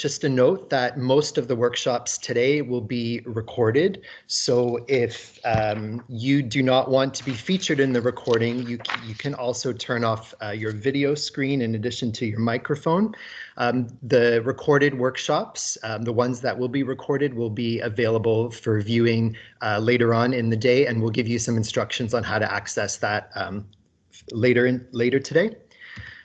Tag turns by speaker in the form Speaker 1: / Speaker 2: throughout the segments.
Speaker 1: just a note that most of the workshops today will be recorded. So if you do not want to be featured in the recording, you can also turn off your video screen in addition to your microphone. The recorded workshops, the ones that will be recorded, will be available for viewing later on in the day, and we'll give you some instructions on how to access that later today.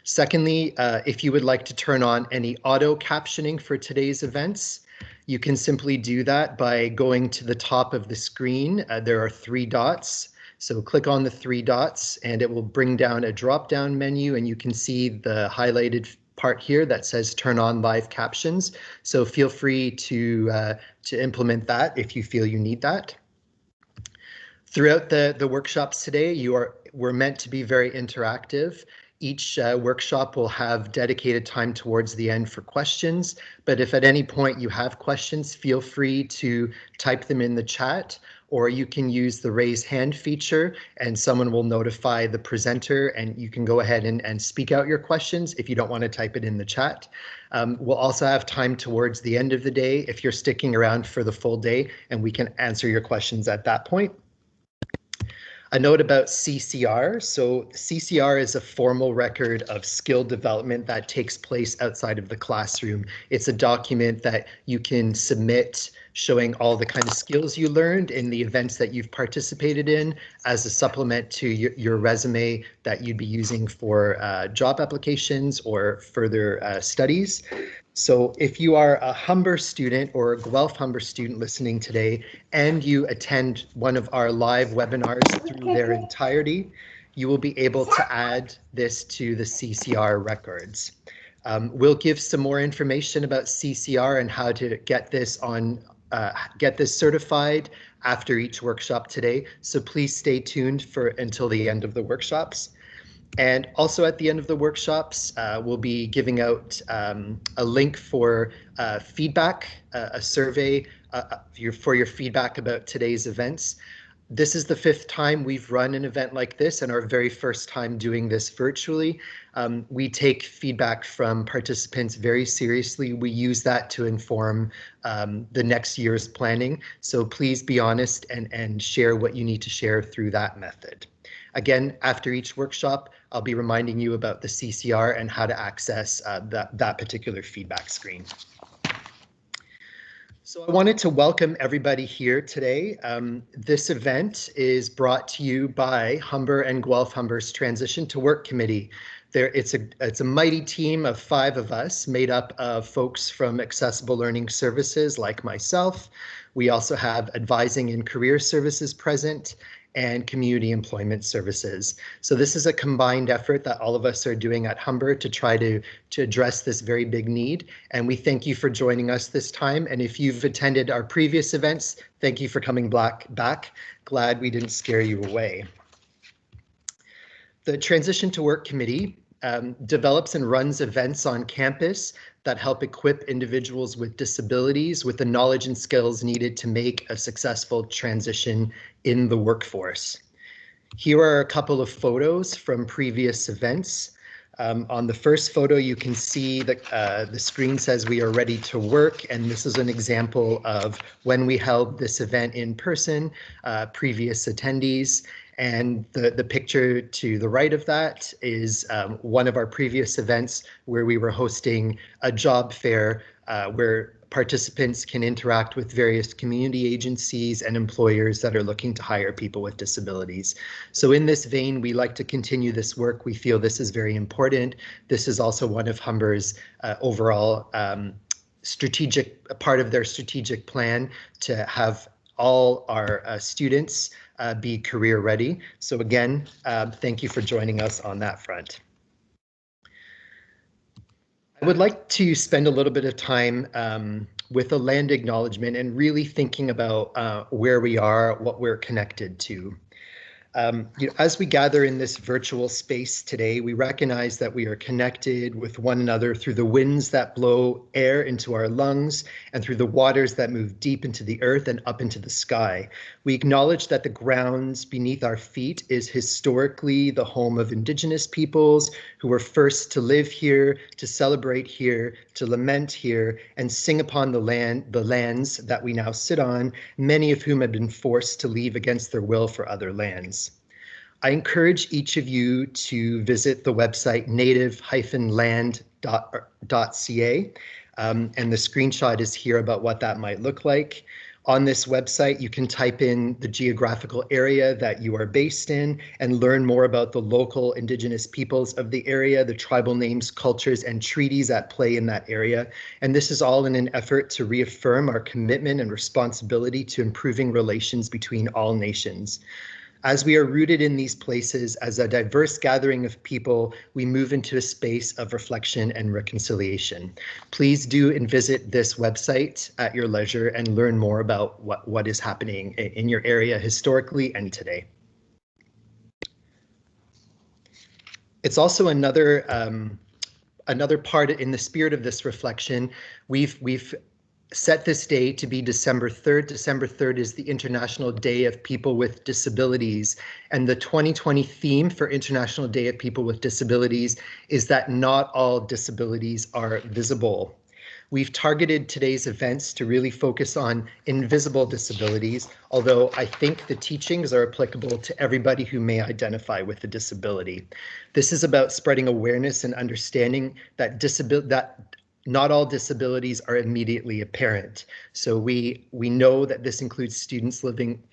Speaker 1: Secondly, if you would like to turn on any auto captioning for today's events, you can simply do that by going to the top of the screen. There are 3 dots. So click on the 3 dots and it will bring down a drop-down menu, and you can see the highlighted part here that says turn on live captions. So feel free to implement that if you feel you need that. Throughout the workshops today, we're meant to be very interactive. Each workshop will have dedicated time towards the end for questions, but if at any point you have questions, feel free to type them in the chat, or you can use the raise hand feature and someone will notify the presenter and you can go ahead and speak out your questions if you don't want to type it in the chat. We'll also have time towards the end of the day if you're sticking around for the full day, and we can answer your questions at that point. A note about CCR. So CCR is a formal record of skill development that takes place outside of the classroom. It's a document that you can submit showing all the kind of skills you learned in the events that you've participated in as a supplement to your resume that you'd be using for job applications or further studies. So if you are a Humber student or a Guelph-Humber student listening today and you attend one of our live webinars through their entirety, you will be able to add this to the CCR records. We'll give some more information about CCR and how to get this certified after each workshop today. So please stay tuned until the end of the workshops. And also at the end of the workshops, we'll be giving out a link for feedback, a survey for your feedback about today's events. This is the 5th time we've run an event like this and our very first time doing this virtually. We take feedback from participants very seriously. We use that to inform the next year's planning. So please be honest and share what you need to share through that method. Again, after each workshop, I'll be reminding you about the CCR and how to access that particular feedback screen. So I wanted to welcome everybody here today. This event is brought to you by Humber and Guelph-Humber's Transition to Work Committee. It's a mighty team of 5 of us made up of folks from Accessible Learning Services like myself. We also have Advising and Career Services present, and Community Employment Services. So this is a combined effort that all of us are doing at Humber to try to address this very big need. And we thank you for joining us this time. And if you've attended our previous events, thank you for coming back. Glad we didn't scare you away. The Transition to Work Committee develops and runs events on campus that help equip individuals with disabilities with the knowledge and skills needed to make a successful transition in the workforce. Here are a couple of photos from previous events. On the first photo, you can see that the screen says we are ready to work, and this is an example of when we held this event in person, previous attendees. And the picture to the right of that is one of our previous events where we were hosting a job fair where participants can interact with various community agencies and employers that are looking to hire people with disabilities. So in this vein, we like to continue this work. We feel this is very important. This is also one of Humber's overall part of their strategic plan to have all our students be career ready. So again, thank you for joining us on that front. I would like to spend a little bit of time with a land acknowledgement and really thinking about where we are, what we're connected to. As we gather in this virtual space today, we recognize that we are connected with one another through the winds that blow air into our lungs and through the waters that move deep into the earth and up into the sky. We acknowledge that the grounds beneath our feet is historically the home of Indigenous peoples who were first to live here, to celebrate here, to lament here, and sing upon the lands that we now sit on, many of whom have been forced to leave against their will for other lands. I encourage each of you to visit the website native-land.ca, and the screenshot is here about what that might look like. On this website, you can type in the geographical area that you are based in and learn more about the local Indigenous peoples of the area, the tribal names, cultures, and treaties at play in that area. And this is all in an effort to reaffirm our commitment and responsibility to improving relations between all nations. As we are rooted in these places as a diverse gathering of people, we move into a space of reflection and reconciliation. Please do and visit this website at your leisure and learn more about what is happening in your area historically and today. It's also another part in the spirit of this reflection. We've set this day to be December 3rd. December 3rd is the International Day of People with Disabilities. And the 2020 theme for International Day of People with Disabilities is that not all disabilities are visible. We've targeted today's events to really focus on invisible disabilities, although I think the teachings are applicable to everybody who may identify with a disability. This is about spreading awareness and understanding that not all disabilities are immediately apparent. So we know that this includes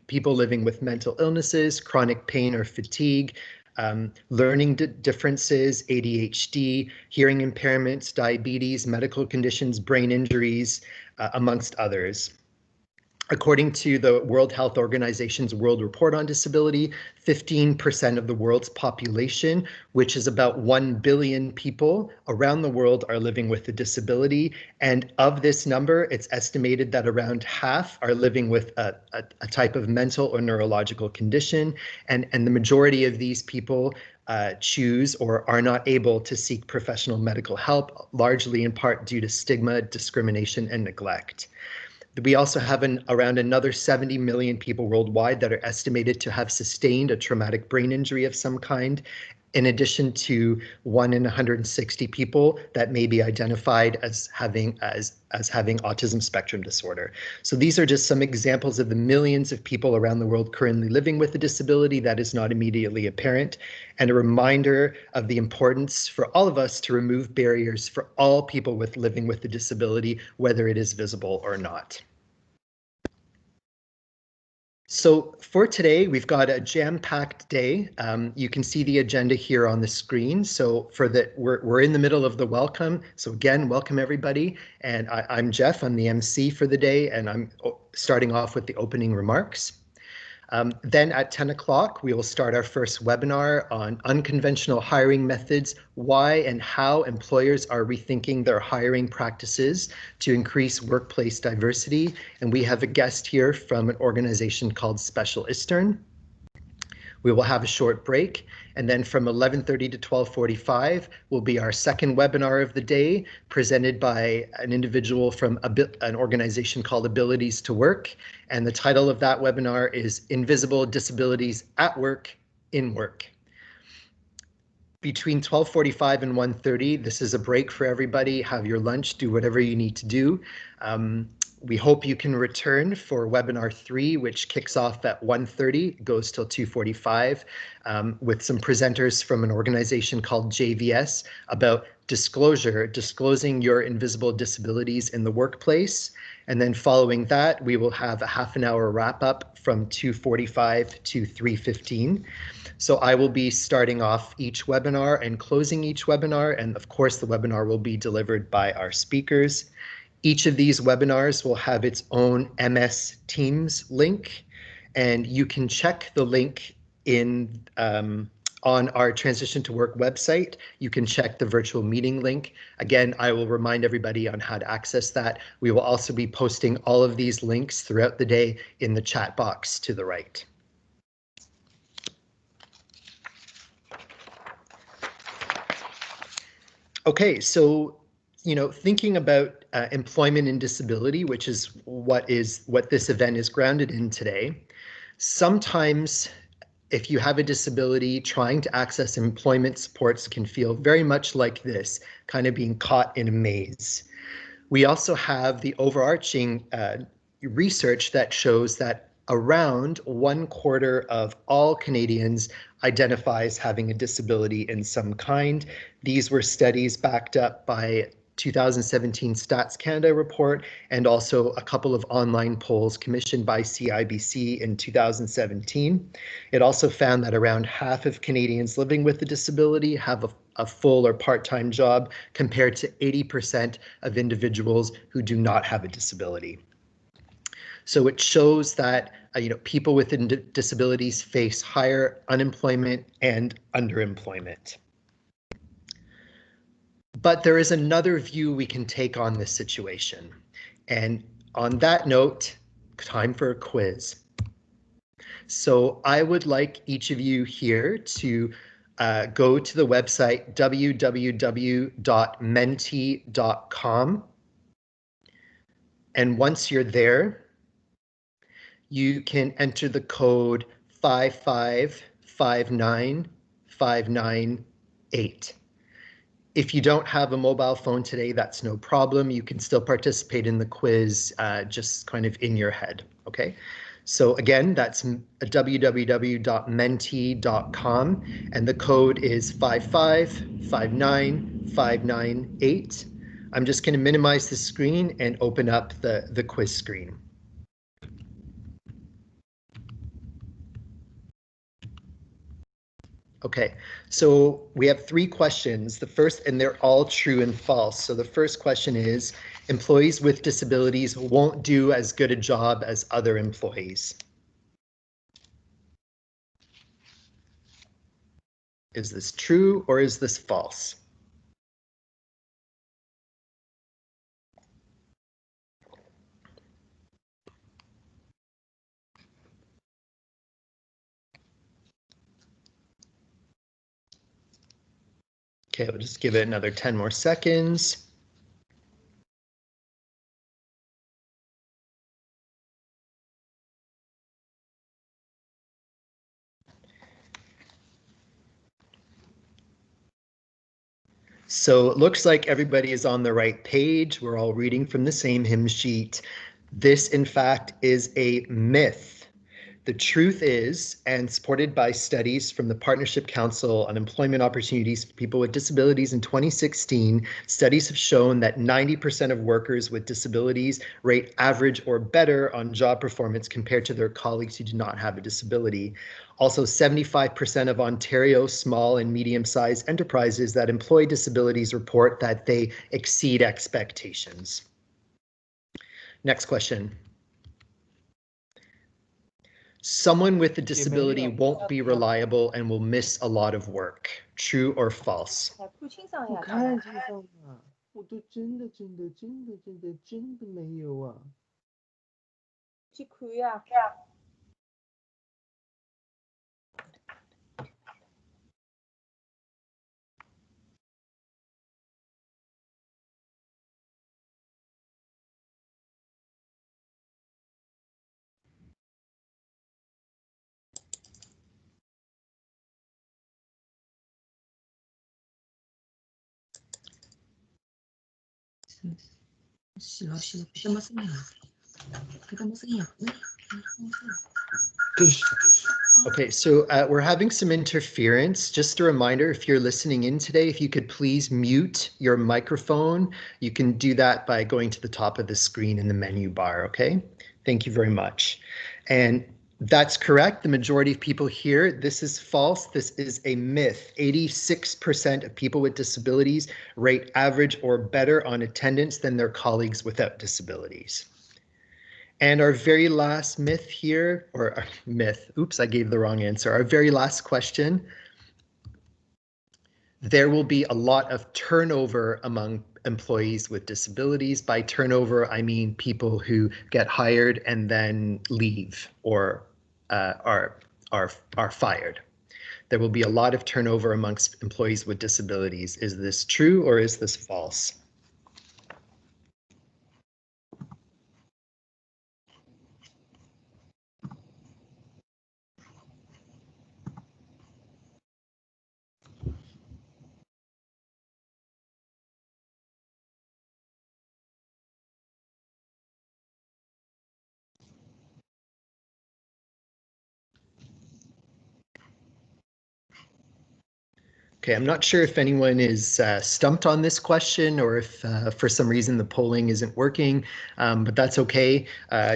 Speaker 1: people living with mental illnesses, chronic pain or fatigue, learning differences, ADHD, hearing impairments, diabetes, medical conditions, brain injuries, amongst others. According to the World Health Organization's World Report on Disability, 15% of the world's population, which is about 1 billion people around the world, are living with a disability. And of this number, it's estimated that around half are living with a type of mental or neurological condition. And the majority of these people choose or are not able to seek professional medical help, largely in part due to stigma, discrimination, and neglect. We also have around another 70 million people worldwide that are estimated to have sustained a traumatic brain injury of some kind, in addition to 1 in 160 people that may be identified as having autism spectrum disorder. So these are just some examples of the millions of people around the world currently living with a disability that is not immediately apparent, and a reminder of the importance for all of us to remove barriers for all people living with a disability, whether it is visible or not. So for today, we've got a jam-packed day. You can see the agenda here on the screen. So we're in the middle of the welcome. So again, welcome everybody. And I'm Jeff, I'm the MC for the day, and I'm starting off with the opening remarks. Then at 10 o'clock, we will start our first webinar on unconventional hiring methods, why and how employers are rethinking their hiring practices to increase workplace diversity. And we have a guest here from an organization called Specialisterne. We will have a short break, and then from 11:30 to 12:45 will be our second webinar of the day, presented by an individual from an organization called Abilities to Work. And the title of that webinar is Invisible Disabilities at Work, in Work. Between 12:45 and 1:30, this is a break for everybody. Have your lunch, do whatever you need to do. We hope you can return for webinar 3, which kicks off at 1:30, goes till 2:45, with some presenters from an organization called JVS about disclosing your invisible disabilities in the workplace. And then following that, we will have a half an hour wrap up from 2:45 to 3:15. So I will be starting off each webinar and closing each webinar. And of course, the webinar will be delivered by our speakers. Each of these webinars will have its own MS Teams link, and you can check the link on our Transition to Work website. You can check the virtual meeting link. Again, I will remind everybody on how to access that. We will also be posting all of these links throughout the day in the chat box to the right. Okay, so thinking about employment and disability, which is what this event is grounded in today, sometimes if you have a disability, trying to access employment supports can feel very much like this, kind of being caught in a maze. We also have the overarching research that shows that around 1/4 of all Canadians identifies having a disability in some kind. These were studies backed up by 2017 Stats Canada report and also a couple of online polls commissioned by CIBC in 2017. It also found that around half of Canadians living with a disability have a full or part-time job compared to 80% of individuals who do not have a disability. So it shows that people with disabilities face higher unemployment and underemployment. But there is another view we can take on this situation. And on that note, time for a quiz. So I would like each of you here to go to the website www.menti.com. And once you're there, you can enter the code 5559598. If you don't have a mobile phone today, that's no problem. You can still participate in the quiz just kind of in your head, okay? So again, that's www.menti.com and the code is 5559598. I'm just going to minimize the screen and open up the quiz screen. Okay, so we have 3 questions. The first, and they're all true and false. So the first question is, employees with disabilities won't do as good a job as other employees. Is this true or is this false? Okay, we'll just give it another 10 more seconds. So it looks like everybody is on the right page. We're all reading from the same hymn sheet. This, in fact, is a myth. The truth is, and supported by studies from the Partnership Council on Employment Opportunities for People with Disabilities in 2016, studies have shown that 90% of workers with disabilities rate average or better on job performance compared to their colleagues who do not have a disability. Also, 75% of Ontario small and medium-sized enterprises that employ disabilities report that they exceed expectations. Next question. Someone with a disability won't be reliable and will miss a lot of work. True or false?
Speaker 2: 不看清上啊！我都真的没有啊！
Speaker 3: 去看啊！Okay,
Speaker 1: so we're having some interference. Just a reminder, if you're listening in today, if you could please mute your microphone. You can do that by going to the top of the screen in the menu bar, okay? Thank you very much. And that's correct. The majority of people here, this is false. This is a myth. 86% of people with disabilities rate average or better on attendance than their colleagues without disabilities. And our very last myth here, or myth, oops, I gave the wrong answer. Our very last question, there will be a lot of turnover among employees with disabilities. By turnover, I mean people who get hired and then leave or are fired. there will be a lot of turnover amongst employees with disabilities. Is this true or is this false? Okay, I'm not sure if anyone is stumped on this question or if for some reason the polling isn't working, but that's okay.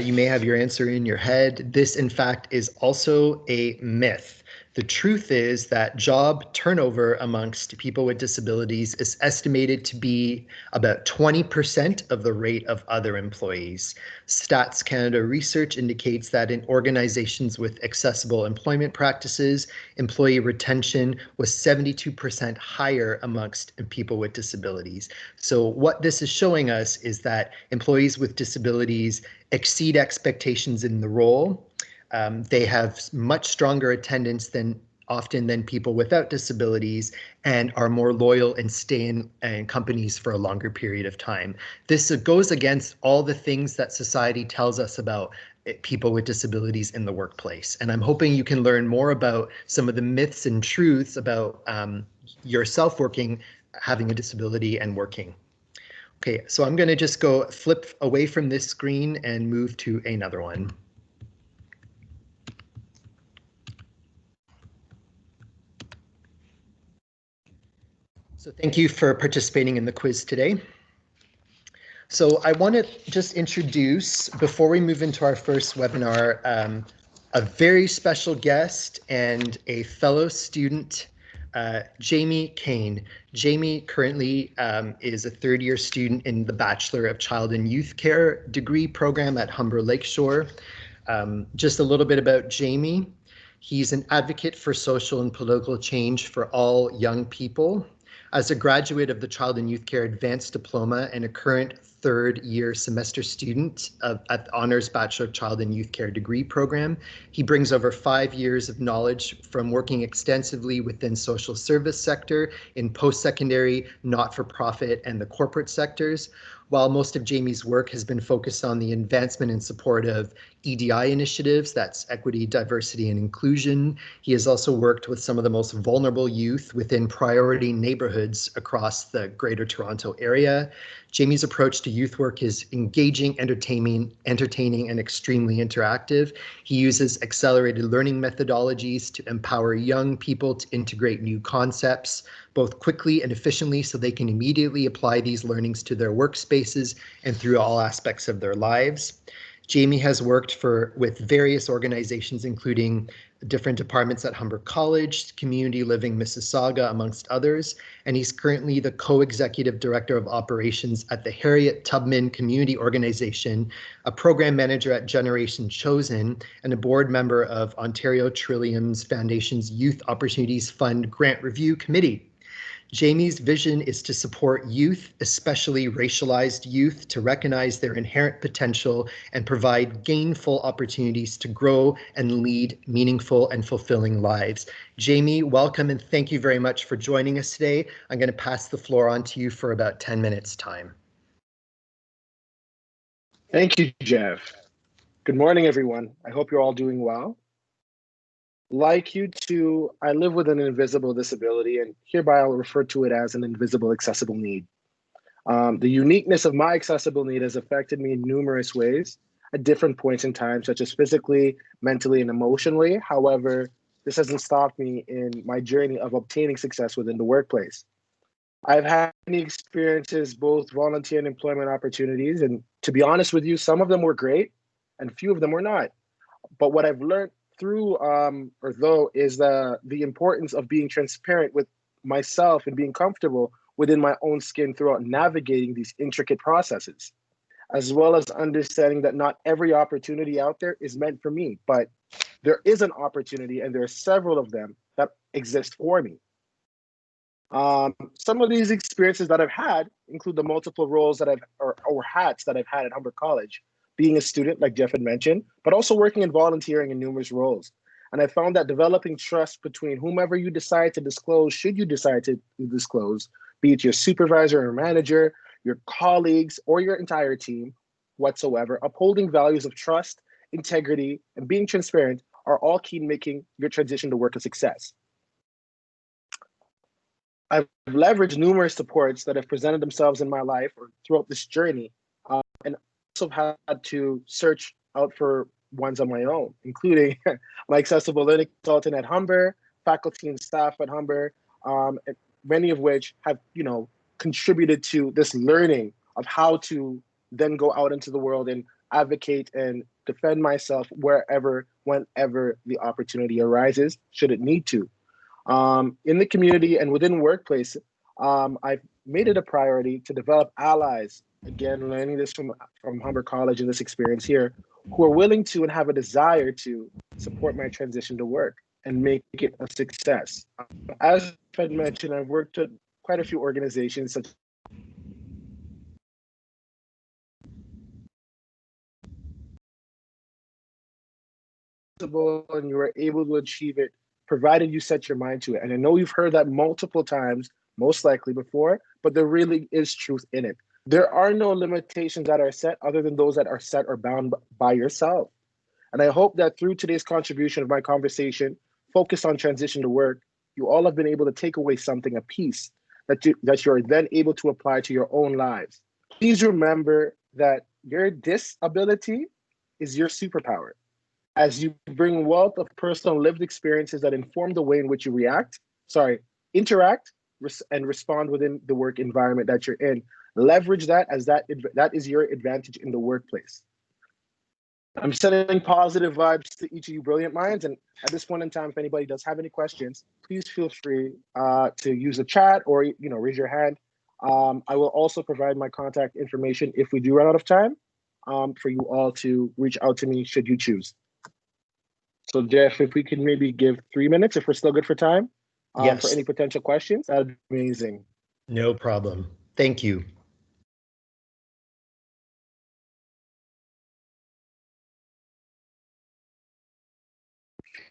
Speaker 1: You may have your answer in your head. This, in fact, is also a myth. The truth is that job turnover amongst people with disabilities is estimated to be about 20% of the rate of other employees. Stats Canada research indicates that in organizations with accessible employment practices, employee retention was 72% higher amongst people with disabilities. So what this is showing us is that employees with disabilities exceed expectations in the role. They have much stronger attendance than people without disabilities and are more loyal and stay in companies for a longer period of time. This goes against all the things that society tells us about people with disabilities in the workplace. And I'm hoping you can learn more about some of the myths and truths about yourself having a disability and working. Okay, so I'm going to just flip away from this screen and move to another one. So thank you for participating in the quiz today. So I want to just introduce, before we move into our first webinar, a very special guest and a fellow student, Jamie Kane. Jamie currently is a third-year student in the Bachelor of Child and Youth Care degree program at Humber Lakeshore. Just a little bit about Jamie. He's an advocate for social and political change for all young people. As a graduate of the Child and Youth Care Advanced Diploma and a current third-year semester student at the Honors Bachelor of Child and Youth Care degree program, he brings over 5 years of knowledge from working extensively within social service sector, in post-secondary, not-for-profit, and the corporate sectors. While most of Jamie's work has been focused on the advancement and support of EDI initiatives, that's equity, diversity, and inclusion, he has also worked with some of the most vulnerable youth within priority neighborhoods across the Greater Toronto area. Jamie's approach to youth work is engaging, entertaining, and extremely interactive. He uses accelerated learning methodologies to empower young people to integrate new concepts, both quickly and efficiently, so they can immediately apply these learnings to their workspaces and through all aspects of their lives. Jamie has worked with various organizations, including different departments at Humber College, Community Living Mississauga, amongst others, and he's currently the co-executive director of operations at the Harriet Tubman Community Organization, a program manager at Generation Chosen, and a board member of Ontario Trillium's Foundation's Youth Opportunities Fund Grant Review Committee. Jamie's vision is to support youth, especially racialized youth, to recognize their inherent potential and provide gainful opportunities to grow and lead meaningful and fulfilling lives. Jamie, welcome and thank you very much for joining us today. I'm going to pass the floor on to you for about 10 minutes time.
Speaker 4: Thank you, Jeff. Good morning, everyone. I hope you're all doing well. Like you too, I live with an invisible disability, and hereby I'll refer to it as an invisible accessible need. The uniqueness of my accessible need has affected me in numerous ways at different points in time, such as physically, mentally, and emotionally. However, this hasn't stopped me in my journey of obtaining success within the workplace. I've had many experiences, both volunteer and employment opportunities, and to be honest with you, some of them were great and few of them were not. But what I've learned is the importance of being transparent with myself and being comfortable within my own skin throughout navigating these intricate processes, as well as understanding that not every opportunity out there is meant for me, but there is an opportunity and there are several of them that exist for me. Some of these experiences that I've had include the multiple roles that or hats that I've had at Humber College, being a student, like Jeff had mentioned, but also working and volunteering in numerous roles. And I found that developing trust between whomever you decide to disclose, should you decide to disclose, be it your supervisor or manager, your colleagues, or your entire team whatsoever, upholding values of trust, integrity, and being transparent are all key in making your transition to work a success. I've leveraged numerous supports that have presented themselves in my life or throughout this journey, and also had to search out for ones on my own, including my accessible learning consultant at Humber, faculty and staff at Humber, many of which have, contributed to this learning of how to then go out into the world and advocate and defend myself wherever, whenever the opportunity arises, should it need to. In the community and within workplace, I've made it a priority to develop allies, again, learning this from Humber College and this experience here, who are willing to and have a desire to support my transition to work and make it a success. As Fred mentioned, I've worked at quite a few organizations such and you are able to achieve it, provided you set your mind to it. And I know you've heard that multiple times, most likely before, but there really is truth in it. There are no limitations that are set other than those that are set or bound by yourself. And I hope that through today's contribution of my conversation, focused on transition to work, you all have been able to take away something, a piece that you're then able to apply to your own lives. Please remember that your disability is your superpower. As you bring wealth of personal lived experiences that inform the way in which you interact, and respond within the work environment that you're in. Leverage that as that is your advantage in the workplace. I'm sending positive vibes to each of you brilliant minds. And at this point in time, if anybody does have any questions, please feel free to use the chat or raise your hand. I will also provide my contact information if we do run out of time for you all to reach out to me should you choose. So Jeff, if we could maybe give 3 minutes, if we're still good for time,
Speaker 1: Yes.
Speaker 4: for any potential questions, that'd be amazing.
Speaker 1: No problem. Thank you.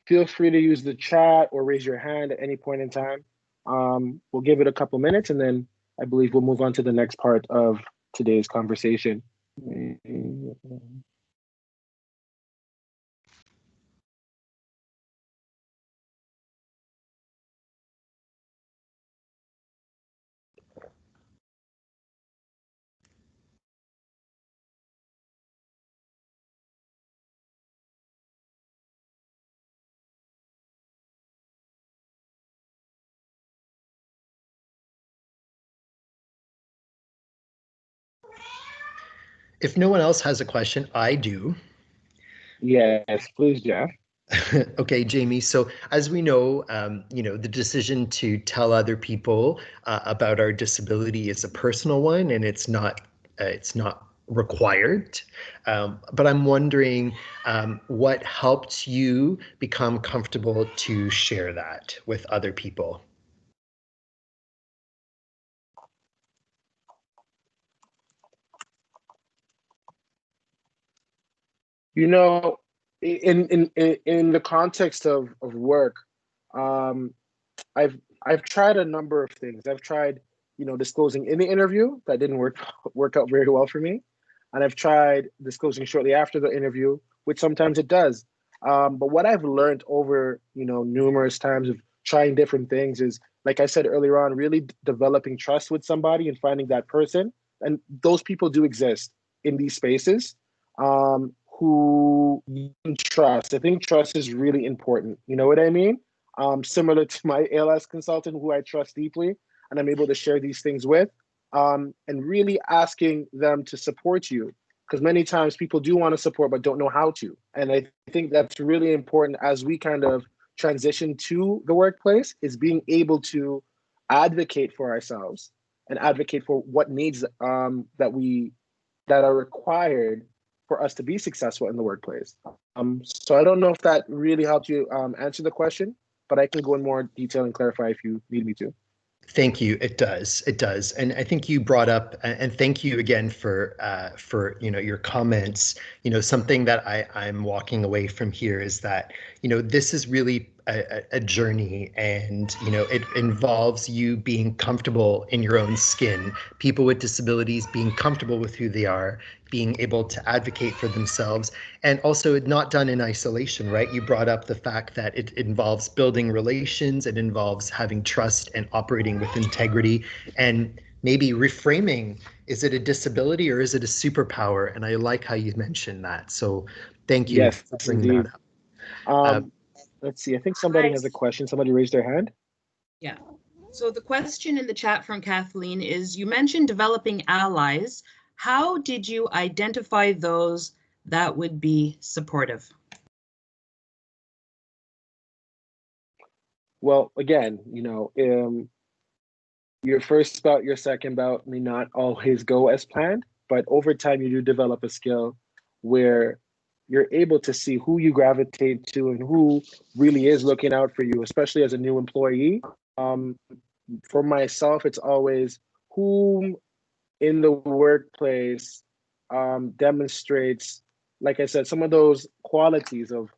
Speaker 4: Feel free to use the chat or raise your hand at any point in time. We'll give it a couple minutes and then I believe we'll move on to the next part of today's conversation.
Speaker 1: If no one else has a question, I do.
Speaker 4: Yes, please, Jeff.
Speaker 1: Okay, Jamie. So as we know, the decision to tell other people about our disability is a personal one, and it's not required. But I'm wondering what helped you become comfortable to share that with other people?
Speaker 4: In the context of work, I've tried a number of things. I've tried, disclosing in the interview. That didn't work out very well for me. And I've tried disclosing shortly after the interview, which sometimes it does. But what I've learned over, numerous times of trying different things is, like I said earlier on, really developing trust with somebody and finding that person. And those people do exist in these spaces. Who you can trust. I think trust is really important. You know what I mean? Similar to my ALS consultant, who I trust deeply, and I'm able to share these things with, and really asking them to support you. Because many times people do want to support, but don't know how to. And I think that's really important as we kind of transition to the workplace, is being able to advocate for ourselves and advocate for what needs that are required for us to be successful in the workplace. So I don't know if that really helped you answer the question, but I can go in more detail and clarify if you need me to.
Speaker 1: Thank you. It does. It does. And I think you brought up, and thank you again for your comments. Something that I'm walking away from here is that this is really a journey, and it involves you being comfortable in your own skin. People with disabilities being comfortable with who they are, being able to advocate for themselves, and also not done in isolation, right? You brought up the fact that it involves building relations, it involves having trust and operating with integrity, and maybe reframing, is it a disability or is it a superpower? And I like how you mentioned that. So thank you
Speaker 4: Yes,
Speaker 1: for bringing
Speaker 4: indeed.
Speaker 1: that up.
Speaker 4: Let's see. I think somebody has a question. Somebody raised their hand.
Speaker 5: Yeah. So the question in the chat from Kathleen is, you mentioned developing allies. How did you identify those that would be supportive?
Speaker 4: Well, again, your first bout, your second bout may not always go as planned, but over time you do develop a skill where you're able to see who you gravitate to and who really is looking out for you, especially as a new employee. For myself, it's always who in the workplace demonstrates, like I said, some of those qualities of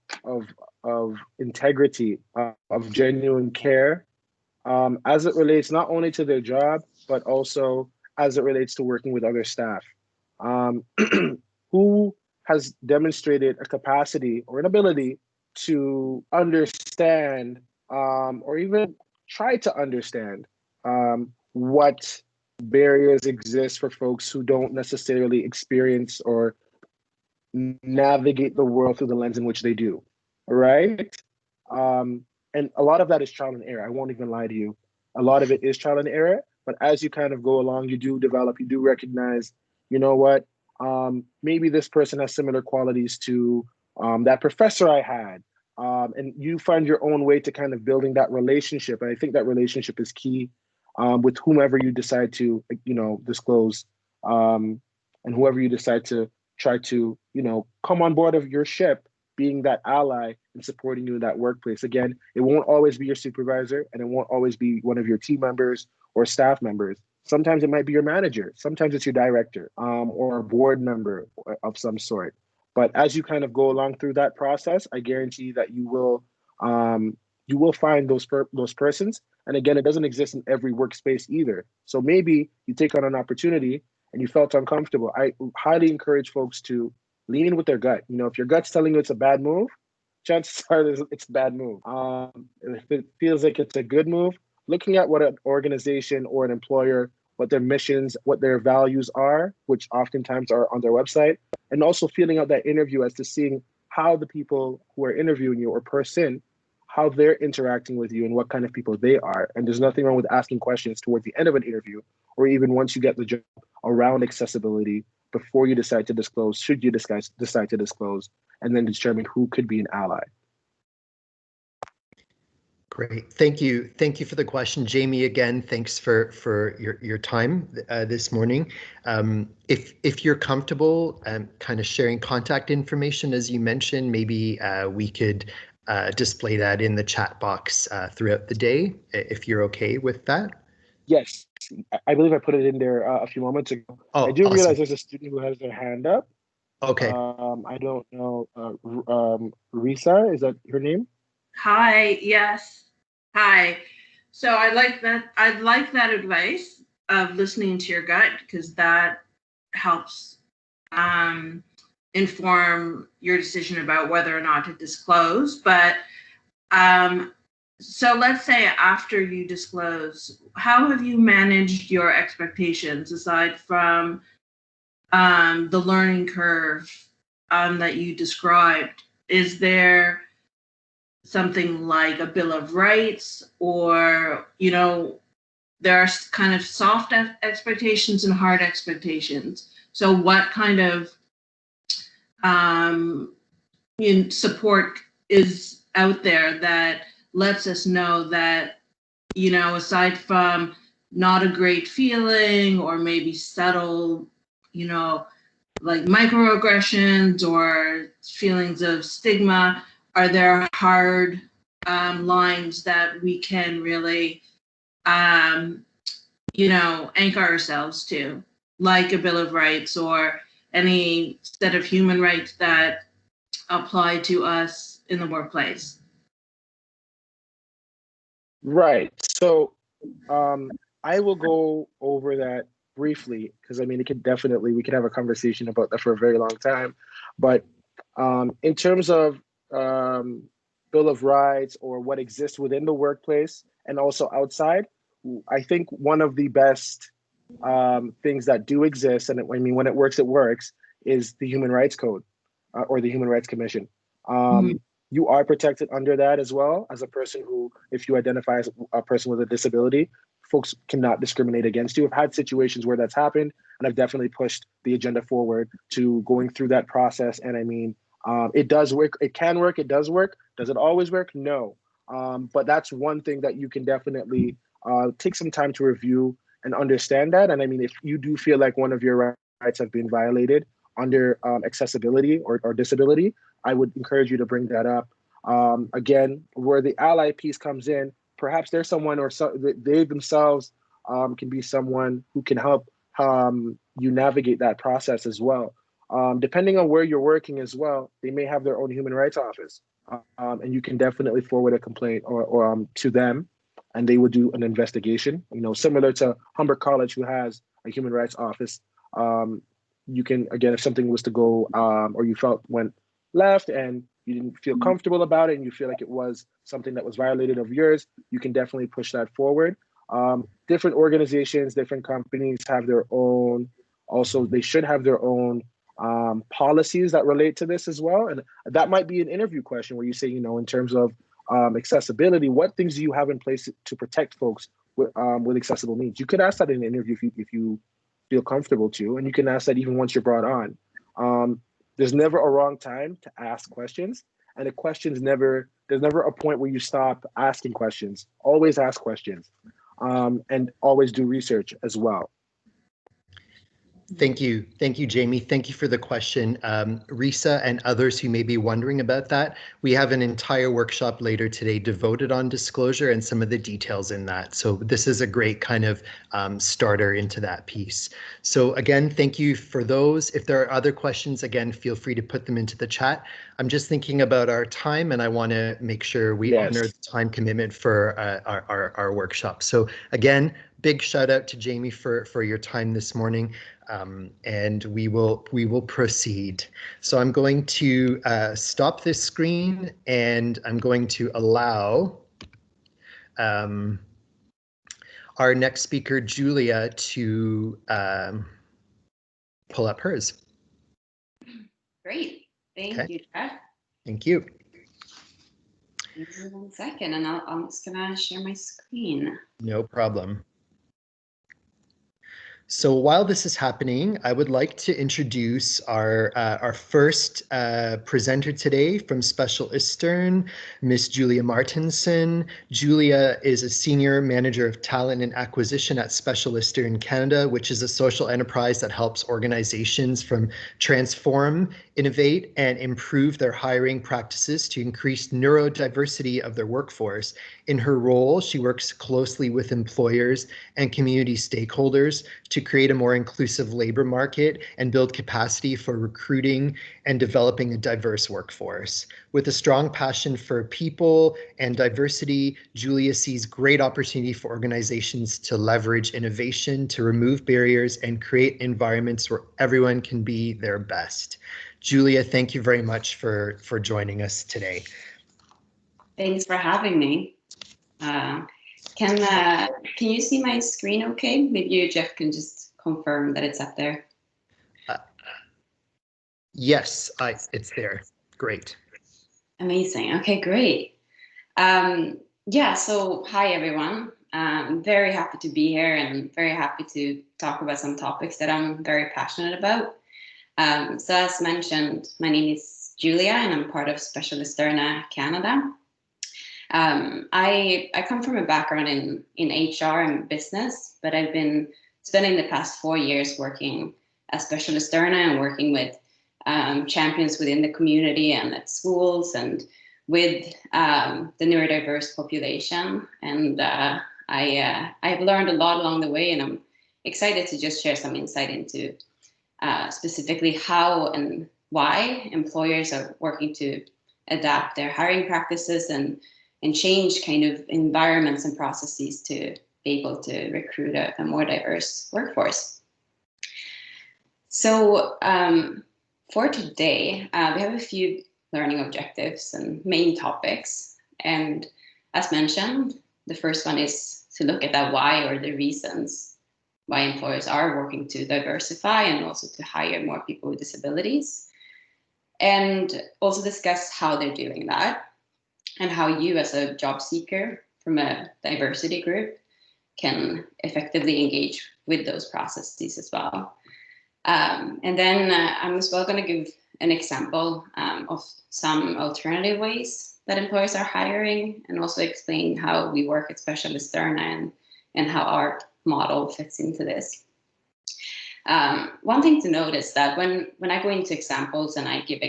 Speaker 4: integrity, of genuine care, as it relates not only to their job, but also as it relates to working with other staff. Who has demonstrated a capacity or an ability to understand or even try to understand what barriers exist for folks who don't necessarily experience or navigate the world through the lens in which they do, right? And a lot of that is trial and error. I won't even lie to you. A lot of it is trial and error, but as you kind of go along, you do develop, you do recognize, you know what, maybe this person has similar qualities to that professor I had. And you find your own way to kind of building that relationship. And I think that relationship is key with whomever you decide to, disclose, and whoever you decide to try to, come on board of your ship, being that ally and supporting you in that workplace. Again, it won't always be your supervisor, and it won't always be one of your team members or staff members. Sometimes it might be your manager. Sometimes it's your director or a board member of some sort. But as you kind of go along through that process, I guarantee that you will find those persons. And again, it doesn't exist in every workspace either. So maybe you take on an opportunity and you felt uncomfortable. I highly encourage folks to lean in with their gut. If your gut's telling you it's a bad move, chances are it's a bad move. If it feels like it's a good move, looking at what an organization or an employer, what their missions, what their values are, which oftentimes are on their website, and also feeling out that interview as to seeing how the people who are interviewing you or person, how they're interacting with you and what kind of people they are. And there's nothing wrong with asking questions towards the end of an interview, or even once you get the job, around accessibility before you decide to disclose, should you decide to disclose, and then determine who could be an ally.
Speaker 1: Great. Thank you. Thank you for the question, Jamie. Again, thanks for your time this morning. If you're comfortable kind of sharing contact information, as you mentioned, maybe we could display that in the chat box throughout the day, if you're okay with that.
Speaker 4: Yes, I believe I put it in there a few moments ago.
Speaker 1: Oh,
Speaker 4: I do
Speaker 1: awesome.
Speaker 4: realize there's a student who has their hand up.
Speaker 1: Okay.
Speaker 4: I don't know. Risa, is that her name?
Speaker 6: Hi. Yes. Hi. So I like that. I like that advice of listening to your gut, because that helps inform your decision about whether or not to disclose. But so let's say after you disclose, how have you managed your expectations aside from the learning curve that you described? Is there something like a Bill of Rights, or, there are kind of soft expectations and hard expectations? So what kind of support is out there that lets us know that, aside from not a great feeling or maybe subtle, like microaggressions or feelings of stigma, are there hard lines that we can really anchor ourselves to, like a Bill of Rights or any set of human rights that apply to us in the workplace?
Speaker 4: Right. So I will go over that briefly because I mean, we could have a conversation about that for a very long time. But in terms of Bill of Rights or what exists within the workplace and also outside, I think one of the best things that do exist, and I mean, when it works, is the Human Rights Code or the Human Rights Commission. You are protected under that as well as a person who, if you identify as a person with a disability, folks cannot discriminate against you. I've had situations where that's happened, and I've definitely pushed the agenda forward to going through that process. And I mean, it does work. It can work. It does work. Does it always work? No. But that's one thing that you can definitely take some time to review and understand that. And I mean, if you do feel like one of your rights have been violated under accessibility or disability, I would encourage you to bring that up. Again, where the ally piece comes in, perhaps there's someone or they themselves can be someone who can help you navigate that process as well. Depending on where you're working as well, they may have their own human rights office, and you can definitely forward a complaint or to them, and they would do an investigation. Similar to Humber College, who has a human rights office. You can, again, if something was to go or you felt went left and you didn't feel comfortable about it and you feel like it was something that was violated of yours, you can definitely push that forward. Different organizations, different companies have their own, also they should have their own policies that relate to this as well. And that might be an interview question where you say, in terms of accessibility, what things do you have in place to protect folks with accessible needs? You could ask that in an interview if you feel comfortable to, and you can ask that even once you're brought on. There's never a wrong time to ask questions, and there's never a point where you stop asking questions. Always ask questions, and always do research as well.
Speaker 1: Thank you, Jamie. Thank you for the question. Risa and others who may be wondering about that, we have an entire workshop later today devoted on disclosure and some of the details in that. So this is a great kind of starter into that piece. So again, thank you for those. If there are other questions, again, feel free to put them into the chat. I'm just thinking about our time, and I want to make sure we honor the time commitment for our workshop. So again, big shout out to Jamie for your time this morning. And we will proceed. So I'm going to stop this screen, and I'm going to allow our next speaker, Julia, to pull up hers.
Speaker 7: Great, thank you, Jeff.
Speaker 1: Thank you.
Speaker 7: Give me 1 second, and I'm just gonna share my screen.
Speaker 1: No problem. So while this is happening, I would like to introduce our first presenter today from Specialisterne, Miss Julia Martinson. Julia is a Senior Manager of Talent and Acquisition at Specialisterne Canada, which is a social enterprise that helps organizations transform, innovate, and improve their hiring practices to increase neurodiversity of their workforce. In her role, she works closely with employers and community stakeholders to create a more inclusive labor market and build capacity for recruiting and developing a diverse workforce. With a strong passion for people and diversity, Julia sees great opportunity for organizations to leverage innovation, to remove barriers, and create environments where everyone can be their best. Julia, thank you very much for joining us today.
Speaker 7: Thanks for having me. Can you see my screen okay? Maybe you, Jeff, can just confirm that it's up there.
Speaker 1: Yes, it's there. Great.
Speaker 7: Amazing. Okay, great. Yeah, so hi, everyone. I'm very happy to be here and very happy to talk about some topics that I'm very passionate about. So as mentioned, my name is Julia and I'm part of Specialisterne Canada. I come from a background in HR and business, but I've been spending the past 4 years working as Specialisterne and working with champions within the community and at schools and with the neurodiverse population. And I've learned a lot along the way, and I'm excited to just share some insight into specifically how and why employers are working to adapt their hiring practices and change kind of environments and processes to be able to recruit a more diverse workforce. So for today, we have a few learning objectives and main topics. And as mentioned, the first one is to look at that why, or the reasons why employers are working to diversify and also to hire more people with disabilities. And also discuss how they're doing that and how you as a job seeker from a diversity group can effectively engage with those processes as well. And then I'm as well going to give an example of some alternative ways that employers are hiring, and also explain how we work at Specialisterne and how our model fits into this. One thing to note is that when I go into examples and I give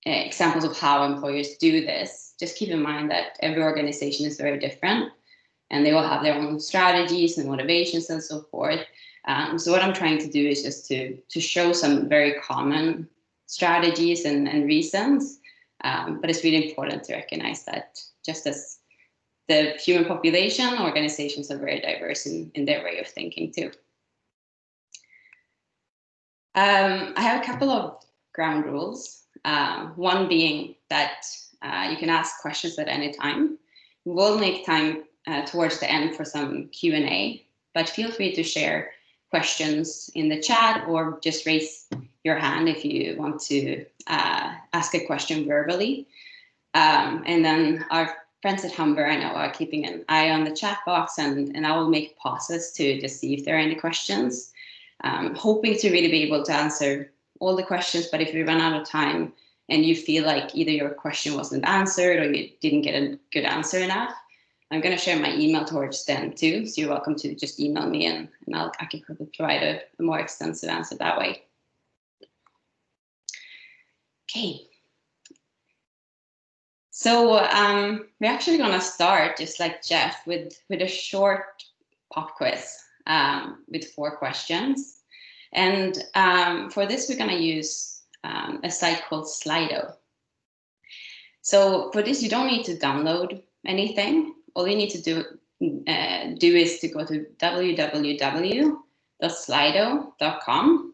Speaker 7: examples of how employers do this, just keep in mind that every organization is very different, and they will have their own strategies and motivations and so forth. So what I'm trying to do is just to show some very common strategies and reasons, but it's really important to recognize that just as the human population, organizations are very diverse in their way of thinking too. I have a couple of ground rules. One being that you can ask questions at any time. We'll make time towards the end for some Q&A, but feel free to share questions in the chat or just raise your hand if you want to ask a question verbally. And then our friends at Humber, I know, are keeping an eye on the chat box, and I will make pauses to just see if there are any questions. Hoping to really be able to answer all the questions, but if we run out of time and you feel like either your question wasn't answered or you didn't get a good answer enough, I'm going to share my email towards the end too. So you're welcome to just email me, and I can probably provide a more extensive answer that way. Okay. So we're actually going to start, just like Jeff, with a short pop quiz with 4 questions. And for this, we're going to use a site called Slido. So for this, you don't need to download anything. All you need to do is to go to www.slido.com.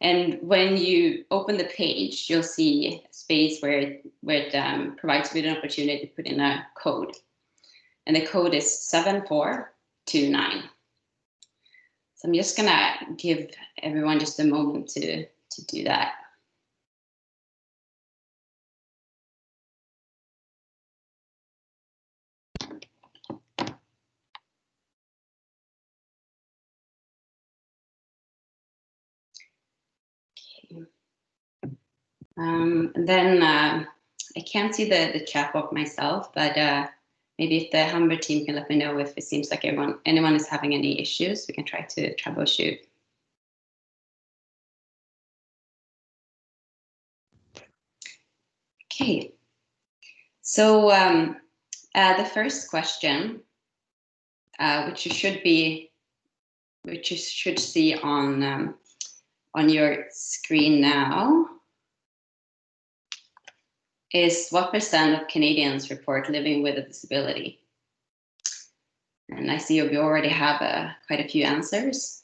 Speaker 7: And when you open the page, you'll see a space where it provides you with an opportunity to put in a code. And the code is 7429. So I'm just going to give everyone just a moment to do that. Then I can't see the chat box myself, but maybe if the Humber team can let me know if it seems like anyone is having any issues, we can try to troubleshoot. Okay, so the first question, which you should see on your screen now, is what % of Canadians report living with a disability? And I see you already have quite a few answers.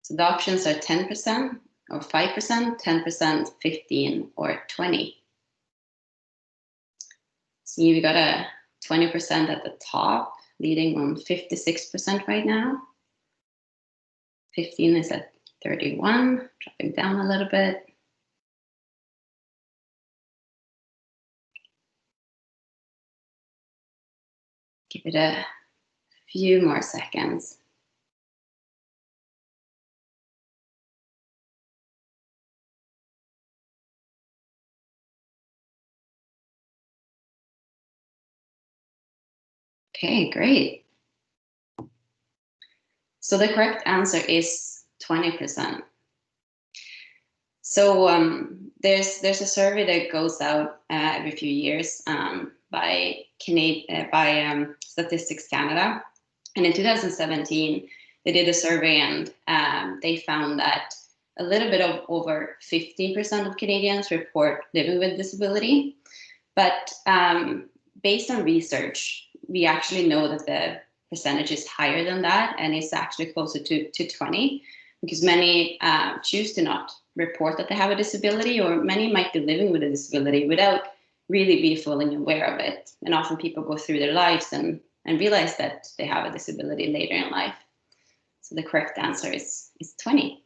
Speaker 7: So the options are 10% or 5%, 10%, 15, or 20. So you've got a 20% at the top, leading on 56% right now. 15 is at 31, dropping down a little bit. Give it a few more seconds. Okay, great. So the correct answer is 20%. So there's a survey that goes out every few years by Statistics Canada. And in 2017, they did a survey, and they found that a little bit of over 15% of Canadians report living with disability. But based on research, we actually know that the percentage is higher than that, and it's actually closer to 20, because many choose to not report that they have a disability, or many might be living with a disability without really be fully aware of it. And often people go through their lives and realize that they have a disability later in life. So the correct answer is 20.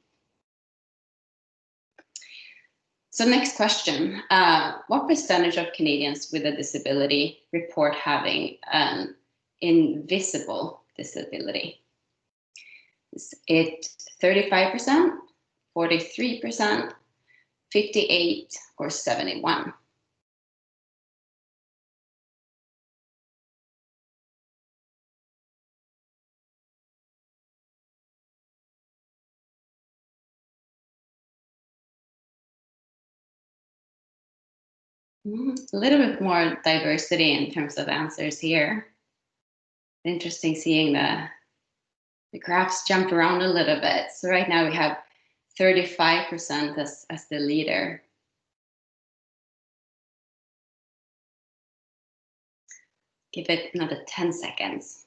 Speaker 7: So next question, what percentage of Canadians with a disability report having an invisible disability? Is it 35%, 43%, 58%, or 71%? A little bit more diversity in terms of answers here. Interesting seeing the graphs jump around a little bit. So right now we have 35% as the leader. Give it another 10 seconds.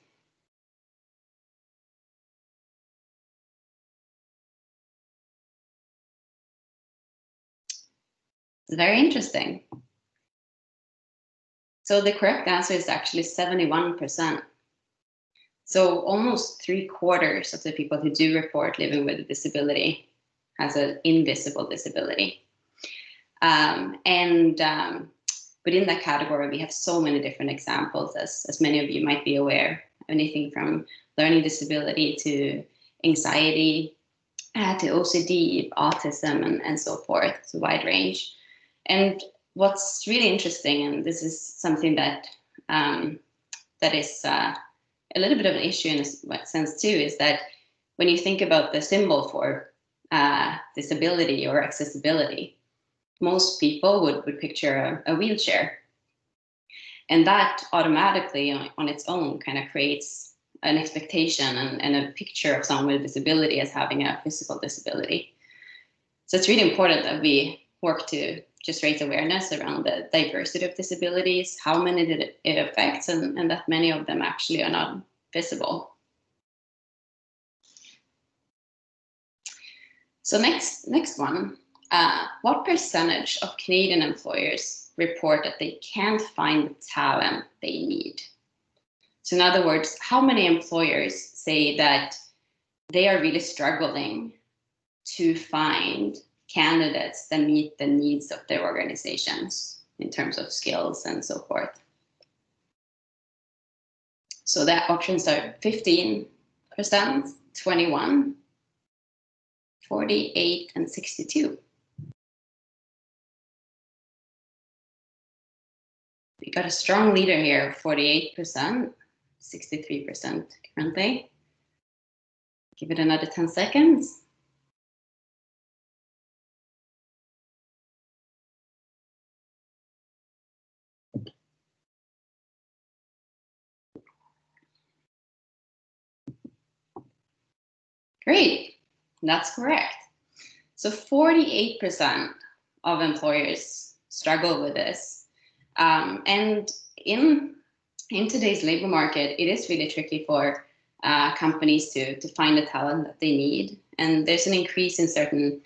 Speaker 7: It's very interesting. So the correct answer is actually 71%. So almost 3/4 of the people who do report living with a disability has an invisible disability. Within that category, we have so many different examples, as many of you might be aware. Anything from learning disability to anxiety, to OCD, autism, and so forth. It's a wide range. And what's really interesting, and this is something that is a little bit of an issue in a sense too, is that when you think about the symbol for disability or accessibility, most people would picture a wheelchair. And that automatically on its own kind of creates an expectation and a picture of someone with a disability as having a physical disability. So it's really important that we work to just raise awareness around the diversity of disabilities, how many it affects, and that many of them actually are not visible. So next one, what percentage of Canadian employers report that they can't find the talent they need? So in other words, how many employers say that they are really struggling to find candidates that meet the needs of their organizations in terms of skills and so forth? So the options are 15%, 21%, 48%, and 62%. We got a strong leader here, 48%, 63% currently. Give it another 10 seconds. Great, that's correct. So 48% of employers struggle with this. And in today's labor market, it is really tricky for companies to find the talent that they need. And there's an increase in certain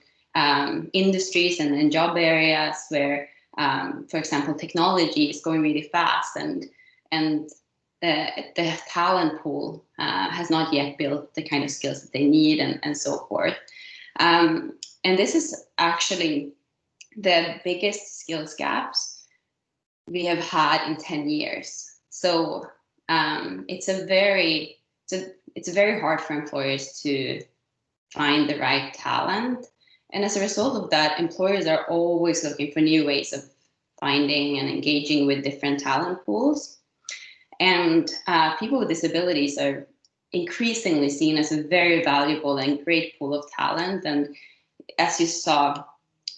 Speaker 7: industries and job areas where, for example, technology is going really fast, and the talent pool has not yet built the kind of skills that they need, and so forth. And this is actually the biggest skills gaps we have had in 10 years. So it's very hard for employers to find the right talent. And as a result of that, employers are always looking for new ways of finding and engaging with different talent pools. And people with disabilities are increasingly seen as a very valuable and great pool of talent. And as you saw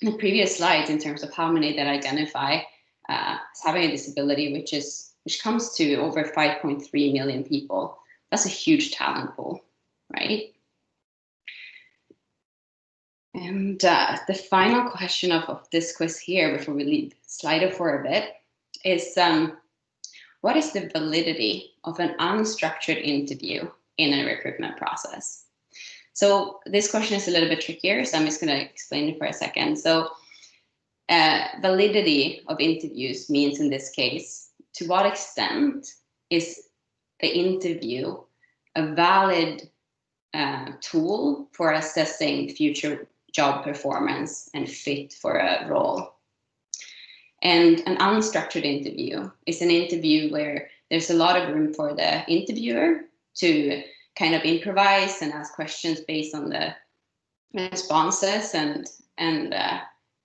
Speaker 7: in the previous slides, in terms of how many that identify as having a disability, which comes to over 5.3 million people. That's a huge talent pool, right? And the final question of this quiz here, before we leave Slido for a bit, is what is the validity of an unstructured interview in a recruitment process? So this question is a little bit trickier, so I'm just going to explain it for a second. So validity of interviews means, in this case, to what extent is the interview a valid tool for assessing future job performance and fit for a role. And an unstructured interview is an interview where there's a lot of room for the interviewer to kind of improvise and ask questions based on the responses and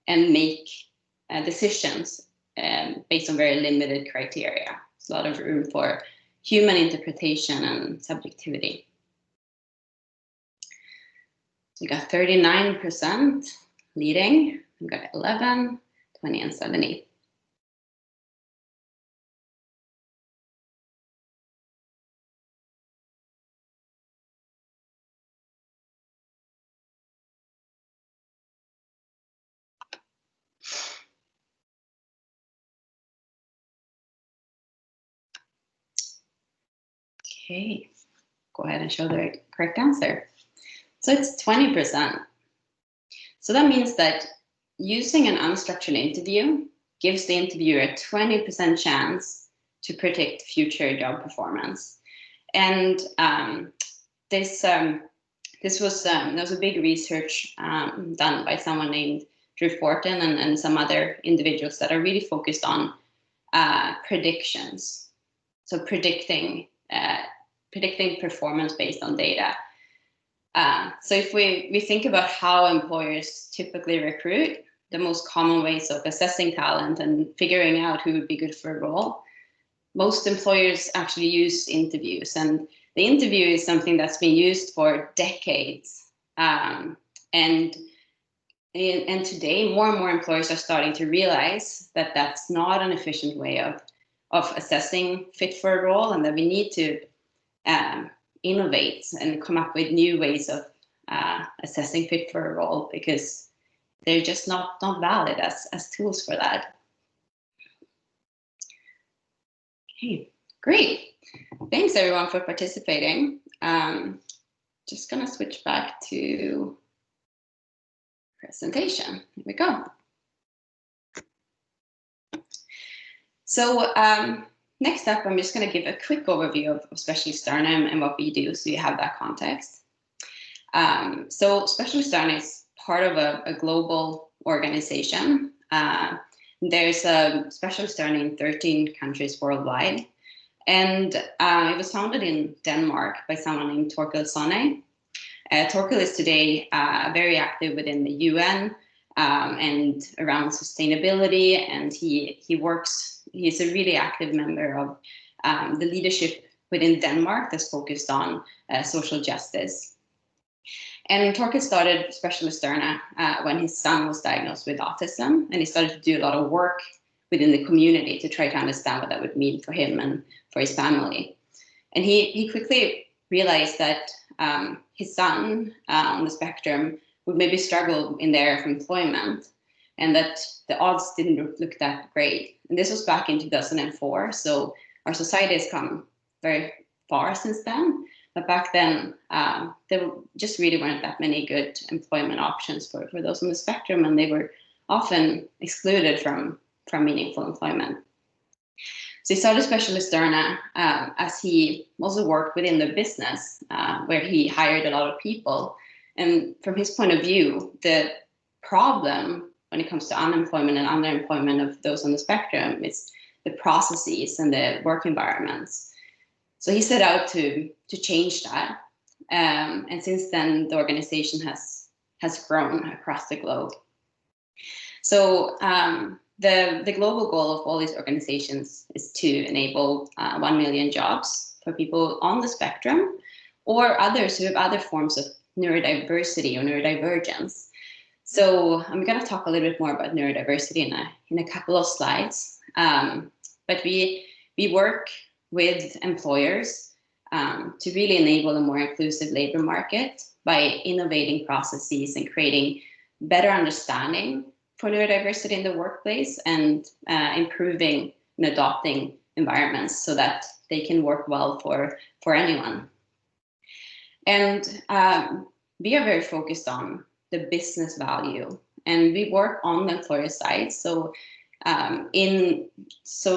Speaker 7: make decisions based on very limited criteria. There's a lot of room for human interpretation and subjectivity. We got 39% leading. We got 11, 20, and 70. Okay, go ahead and show the correct answer. So it's 20%. So that means that using an unstructured interview gives the interviewer a 20% chance to predict future job performance. And this was a big research done by someone named Drew Fortin and some other individuals that are really focused on predictions. So predicting performance based on data. So if we think about how employers typically recruit, the most common ways of assessing talent and figuring out who would be good for a role, most employers actually use interviews. And the interview is something that's been used for decades. And today, more and more employers are starting to realize that that's not an efficient way of assessing fit for a role, and that we need to innovate and come up with new ways of assessing fit for a role, because they're just not valid as tools for that. Okay, great. Thanks everyone for participating. Just gonna switch back to presentation. Here we go. So next up, I'm just going to give a quick overview of Specialisterne and what we do, so you have that context. So Specialisterne is part of a global organization. There's a Specialisterne in 13 countries worldwide. And it was founded in Denmark by someone named Torkild Sonne. Torkild is today very active within the UN and around sustainability, and he's a really active member of the leadership within Denmark that's focused on social justice. And Torkild started Specialisterne when his son was diagnosed with autism, and he started to do a lot of work within the community to try to understand what that would mean for him and for his family. And he quickly realized that his son on the spectrum would maybe struggle in their employment, and that the odds didn't look that great. And this was back in 2004, so our society has come very far since then. But back then, there just really weren't that many good employment options for those on the spectrum, and they were often excluded from meaningful employment. So he started Specialisterne as he also worked within the business, where he hired a lot of people. And from his point of view, the problem when it comes to unemployment and underemployment of those on the spectrum is the processes and the work environments. So he set out to change that. And since then, the organization has grown across the globe. So the global goal of all these organizations is to enable 1 million jobs for people on the spectrum or others who have other forms of neurodiversity or neurodivergence. So I'm going to talk a little bit more about neurodiversity in a couple of slides. But we work with employers to really enable a more inclusive labor market by innovating processes and creating better understanding for neurodiversity in the workplace, and improving and adopting environments so that they can work well for anyone. And we are very focused on the business value, and we work on the employer side. So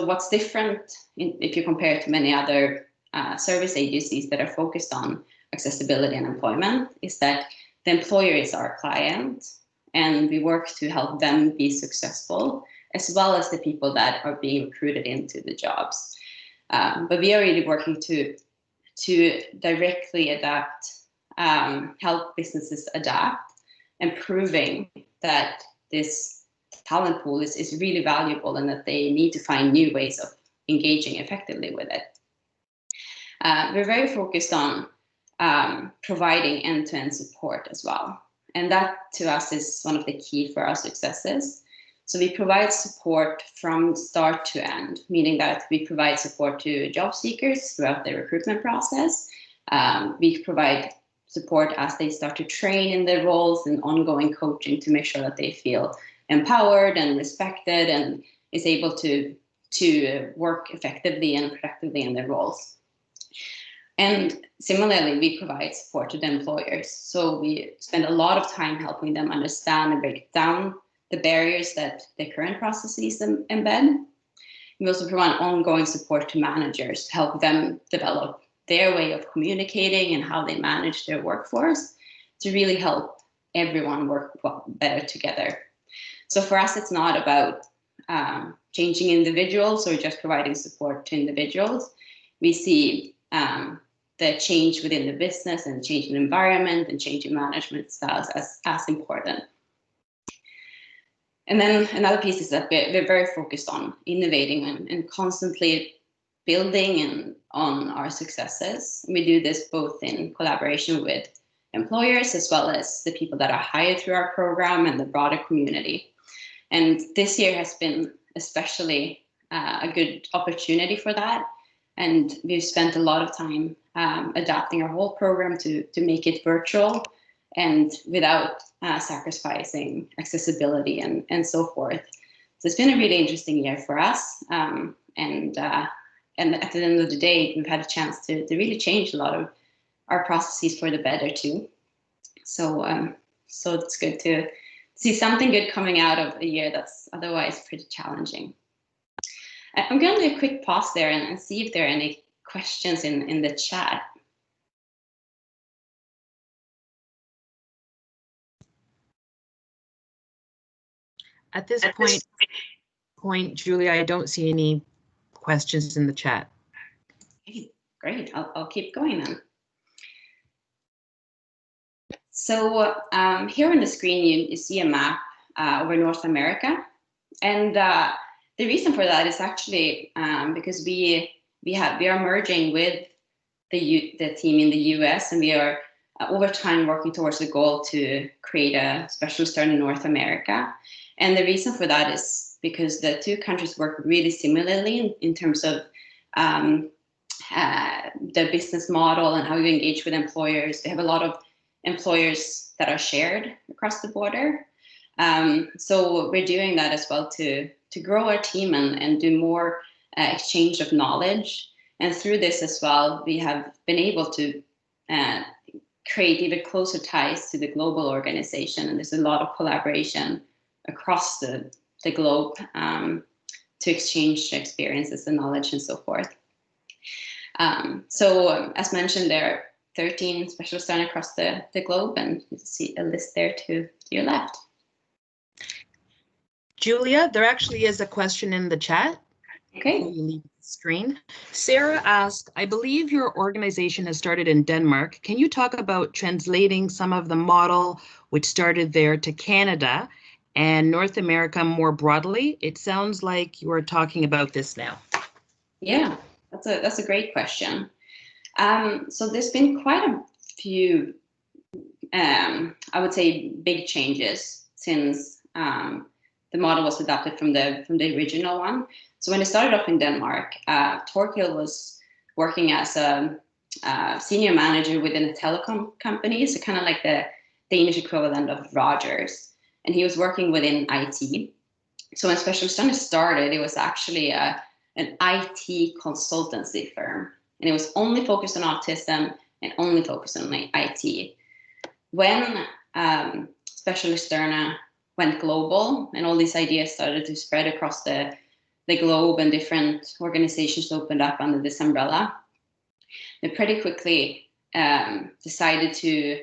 Speaker 7: what's different if you compare it to many other service agencies that are focused on accessibility and employment is that the employer is our client, and we work to help them be successful, as well as the people that are being recruited into the jobs. But we are really working to directly adapt, help businesses adapt, and proving that this talent pool is really valuable and that they need to find new ways of engaging effectively with it. We're very focused on providing end-to-end support as well. And that to us is one of the key for our successes. So we provide support from start to end, meaning that we provide support to job seekers throughout the recruitment process. We provide support as they start to train in their roles, and ongoing coaching to make sure that they feel empowered and respected and is able to work effectively and productively in their roles. And similarly, we provide support to the employers. So we spend a lot of time helping them understand and break down the barriers that the current processes embed. We also provide ongoing support to managers to help them develop their way of communicating and how they manage their workforce to really help everyone work better together. So for us, it's not about changing individuals or just providing support to individuals. We see the change within the business and change in environment and change in management styles as important. And then another piece is that we're very focused on innovating and constantly building on our successes. And we do this both in collaboration with employers as well as the people that are hired through our program and the broader community. And this year has been especially a good opportunity for that. And we've spent a lot of time adapting our whole program to make it virtual and without sacrificing accessibility and so forth. So it's been a really interesting year for us. And at the end of the day, we've had a chance to really change a lot of our processes for the better too. So it's good to see something good coming out of a year that's otherwise pretty challenging. I'm going to do a quick pause there and see if there are any questions in the chat.
Speaker 5: At this point, Julia, I don't see any questions in the chat.
Speaker 7: Great, I'll keep going then. So here on the screen, you see a map over North America. And the reason for that is actually because we are merging with the team in the US, and we are over time working towards the goal to create a Specialisterne in North America. And the reason for that is because the two countries work really similarly in terms of the business model and how you engage with employers. They have a lot of employers that are shared across the border. So we're doing that as well to grow our team and do more exchange of knowledge. And through this as well, we have been able to create even closer ties to the global organization. And there's a lot of collaboration across the globe to exchange experiences and knowledge and so forth. So as mentioned, there are 13 Specialisterne across the globe, and you see a list there to your left.
Speaker 5: Julia, there actually is a question in the chat.
Speaker 7: Okay.
Speaker 5: You leave the screen. Sarah asked, I believe your organization has started in Denmark. Can you talk about translating some of the model which started there to Canada and North America more broadly? It sounds like you are talking about this now.
Speaker 7: Yeah, that's a great question. So there's been quite a few, I would say, big changes since the model was adapted from the original one. So when it started off in Denmark, Torkild was working as a senior manager within a telecom company, so kind of like the Danish equivalent of Rogers, and he was working within IT. So when Specialisterne started, it was actually an IT consultancy firm, and it was only focused on autism and only focused on IT. When Specialisterne went global and all these ideas started to spread across the globe and different organizations opened up under this umbrella, they pretty quickly decided to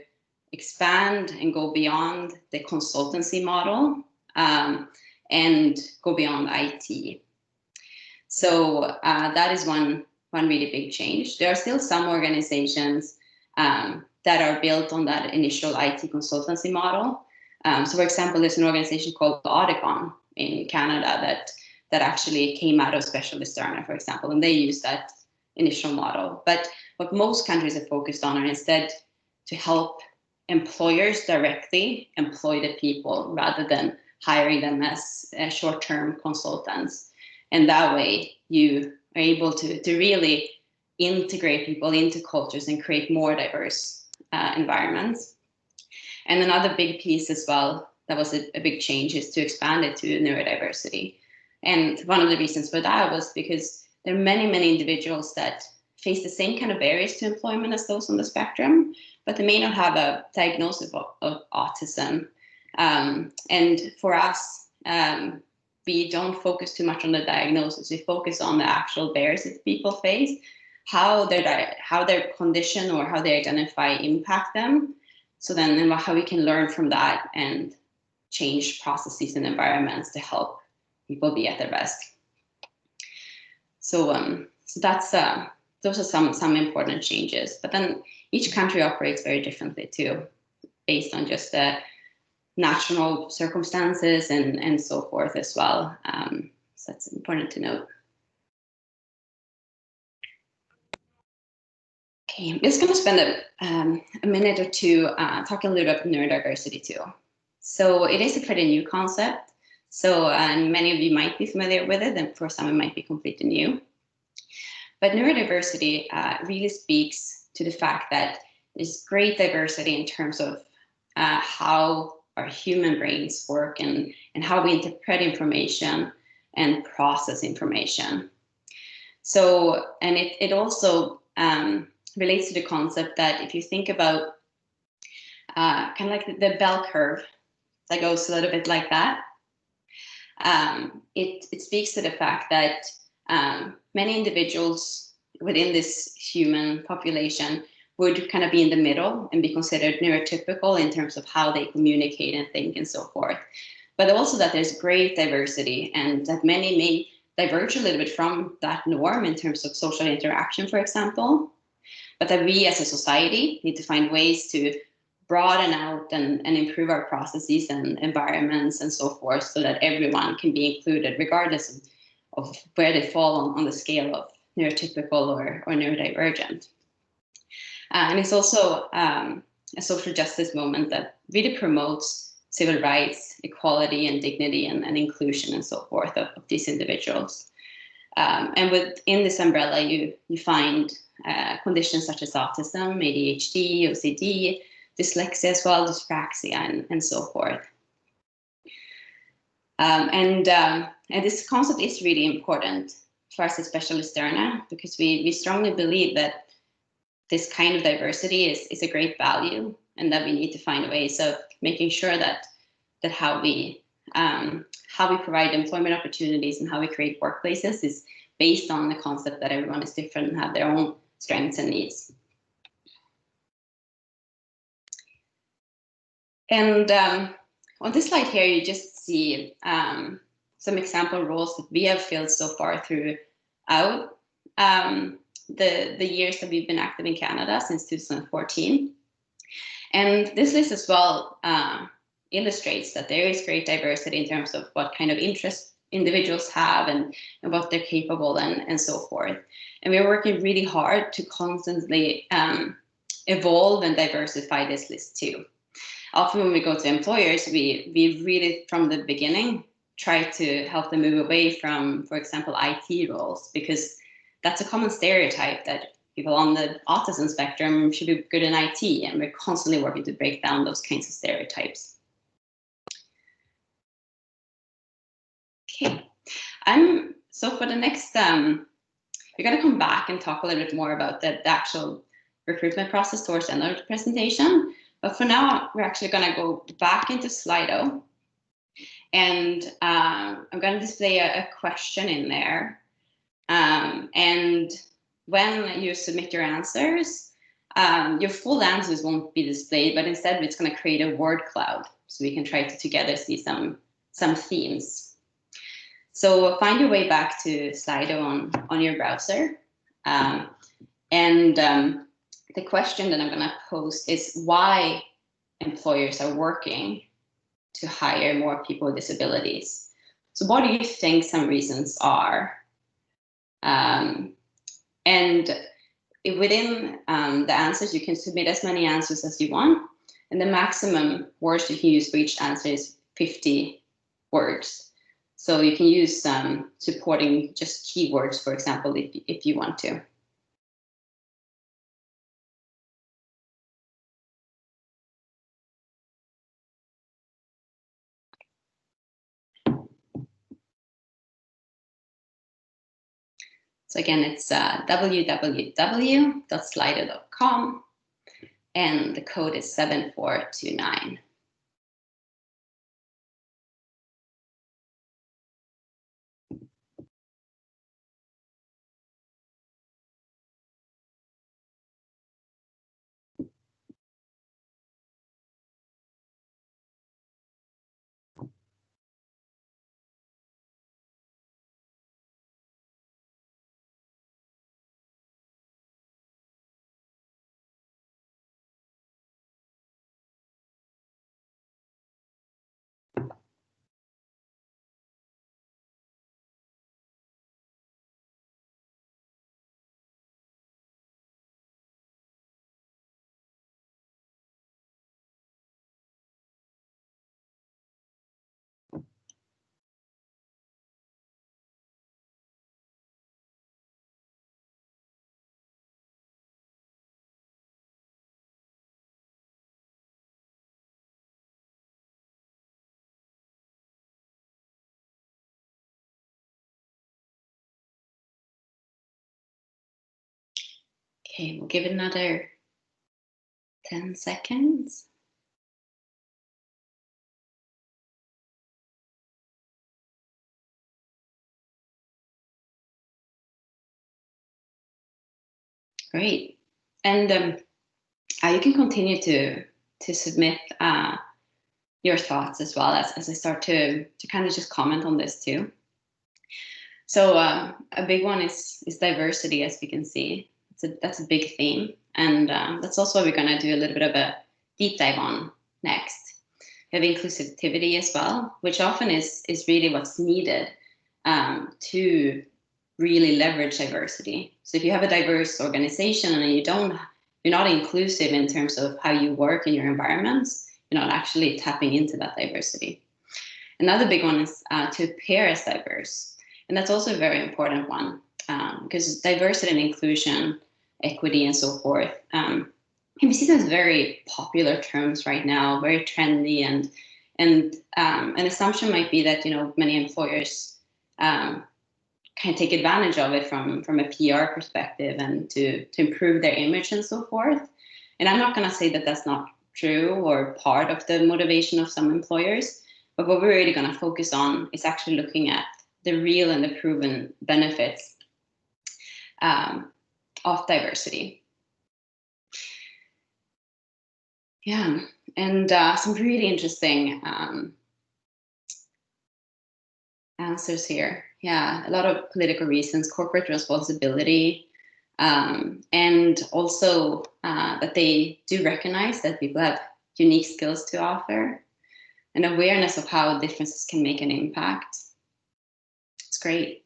Speaker 7: expand and go beyond the consultancy model and go beyond IT. So that is one really big change. There are still some organizations that are built on that initial IT consultancy model. So for example, there's an organization called Autism in Canada that actually came out of Specialisterne, for example, and they use that initial model. But what most countries are focused on are instead to help employers directly employ the people rather than hiring them as short-term consultants. And that way you are able to really integrate people into cultures and create more diverse environments. And another big piece as well that was a big change is to expand it to neurodiversity. And one of the reasons for that was because there are many individuals that face the same kind of barriers to employment as those on the spectrum, but they may not have a diagnosis of autism. And for us, we don't focus too much on the diagnosis. We focus on the actual barriers that people face, how their condition or how they identify impact them. So then how we can learn from that and change processes and environments to help people be at their best. So that's those are some important changes. But then each country operates very differently too, based on just the national circumstances and so forth as well. So that's important to note. Okay, I'm just going to spend a minute or two talking a little bit about neurodiversity too. So it is a pretty new concept. So many of you might be familiar with it, and for some it might be completely new. But neurodiversity really speaks to the fact that there's great diversity in terms of how our human brains work and how we interpret information and process information. So, and it also relates to the concept that if you think about kind of like the bell curve that goes a little bit like that, it speaks to the fact that many individuals within this human population would kind of be in the middle and be considered neurotypical in terms of how they communicate and think and so forth. But also that there's great diversity and that many may diverge a little bit from that norm in terms of social interaction, for example. But that we as a society need to find ways to broaden out and improve our processes and environments and so forth so that everyone can be included regardless of where they fall on the scale of neurotypical or neurodivergent. And it's also a social justice movement that really promotes civil rights, equality and dignity and inclusion and so forth of these individuals. And within this umbrella, you find conditions such as autism, ADHD, OCD, dyslexia as well, dyspraxia and so forth. And this concept is really important for us at Specialisterne because we strongly believe that this kind of diversity is a great value and that we need to find ways of making sure that how we provide employment opportunities and how we create workplaces is based on the concept that everyone is different and have their own strengths and needs. And on this slide here, you just see some example roles that we have filled so far throughout the years that we've been active in Canada since 2014. And this list as well illustrates that there is great diversity in terms of what kind of interests individuals have and what they're capable and so forth. And we're working really hard to constantly evolve and diversify this list too. Often when we go to employers, we really from the beginning try to help them move away from, for example, IT roles, because that's a common stereotype that people on the autism spectrum should be good in IT, and we're constantly working to break down those kinds of stereotypes. Okay, so for the next, we're going to come back and talk a little bit more about the actual recruitment process towards the end of the presentation. But for now, we're actually going to go back into Slido, and I'm going to display a question in there. And when you submit your answers, your full answers won't be displayed, but instead it's going to create a word cloud, so we can try to together see some themes. So find your way back to Slido on your browser. The question that I'm going to pose is why employers are working to hire more people with disabilities. So what do you think some reasons are? And within the answers, you can submit as many answers as you want. And the maximum words you can use for each answer is 50 words. So you can use supporting just keywords, for example, if you want to. So again, it's www.slido.com, and the code is 7429. Okay, we'll give it another 10 seconds. Great. And you can continue to submit your thoughts as well as I start to kind of just comment on this too. So a big one is diversity, as we can see. That's a big theme, and that's also what we're going to do a little bit of a deep dive on next. We have inclusivity as well, which often is really what's needed to really leverage diversity. So if you have a diverse organization and you're not inclusive in terms of how you work in your environments, you're not actually tapping into that diversity. Another big one is to appear as diverse. And that's also a very important one, because diversity and inclusion, equity, and so forth, we see those very popular terms right now, very trendy, and an assumption might be that many employers kind of take advantage of it from a PR perspective and to improve their image and so forth. And I'm not going to say that that's not true or part of the motivation of some employers, but what we're really going to focus on is actually looking at the real and the proven benefits of diversity. Yeah, and some really interesting answers here. Yeah, a lot of political reasons, corporate responsibility, and also that they do recognize that people have unique skills to offer, and awareness of how differences can make an impact. It's great.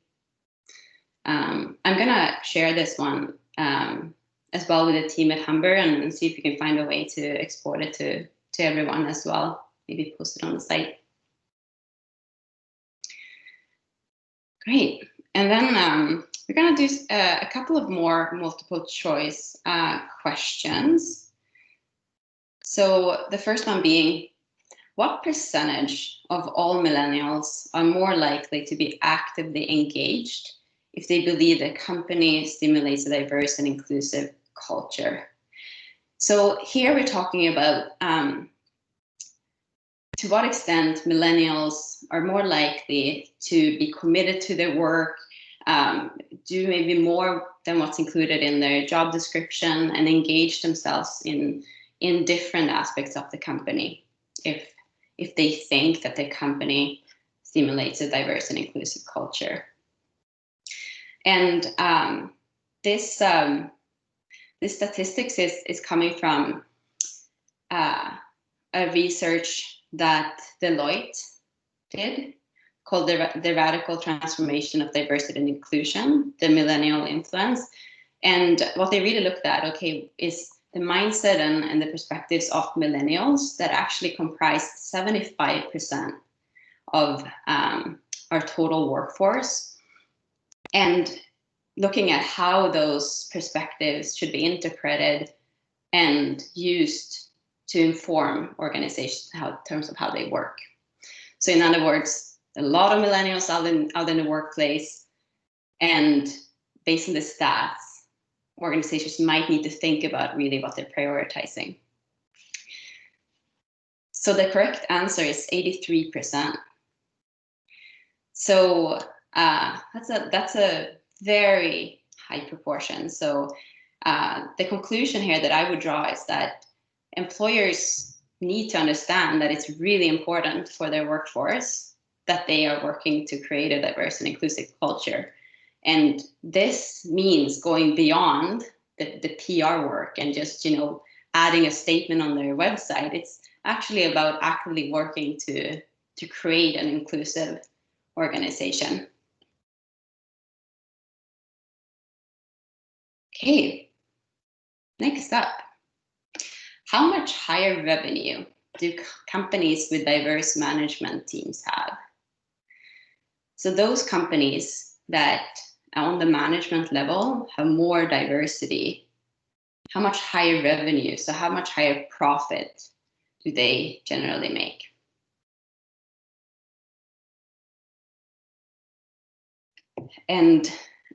Speaker 7: I'm gonna share this one as well with the team at Humber and see if we can find a way to export it to everyone as well. Maybe post it on the site. Great. And then we're going to do a couple of more multiple choice questions. So the first one being, what percentage of all millennials are more likely to be actively engaged if they believe the company stimulates a diverse and inclusive culture? So here we're talking about to what extent millennials are more likely to be committed to their work, do maybe more than what's included in their job description, and engage themselves in different aspects of the company if they think that their company stimulates a diverse and inclusive culture. And this statistics is coming from a research that Deloitte did called the Radical Transformation of Diversity and Inclusion, the Millennial Influence. And what they really looked at, okay, is the mindset and the perspectives of millennials that actually comprise 75% of our total workforce, and looking at how those perspectives should be interpreted and used to inform organizations in terms of how they work. So in other words, a lot of millennials out in the workplace, and based on the stats, organizations might need to think about really what they're prioritizing. So the correct answer is 83%. So that's a very high proportion. So the conclusion here that I would draw is that employers need to understand that it's really important for their workforce that they are working to create a diverse and inclusive culture. And this means going beyond the PR work and just, adding a statement on their website. It's actually about actively working to create an inclusive organization. Okay, next up. How much higher revenue do companies with diverse management teams have? So those companies that on the management level have more diversity, how much higher revenue, so how much higher profit do they generally make? And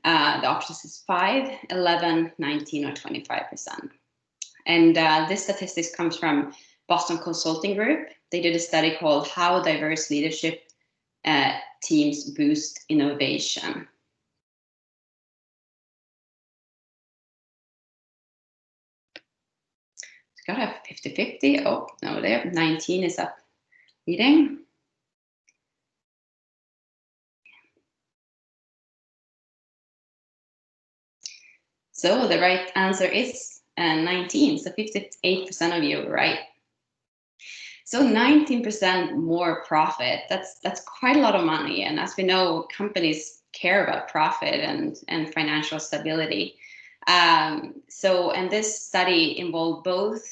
Speaker 7: the options is 5, 11, 19, or 25%. And this statistics comes from Boston Consulting Group. They did a study called How Diverse Leadership Teams Boost Innovation. It's got a 50-50. Oh, no, there, 19 is up leading. So the right answer is 19, so 58% of you were right. So 19% more profit, that's quite a lot of money. And as we know, companies care about profit and financial stability. And this study involved both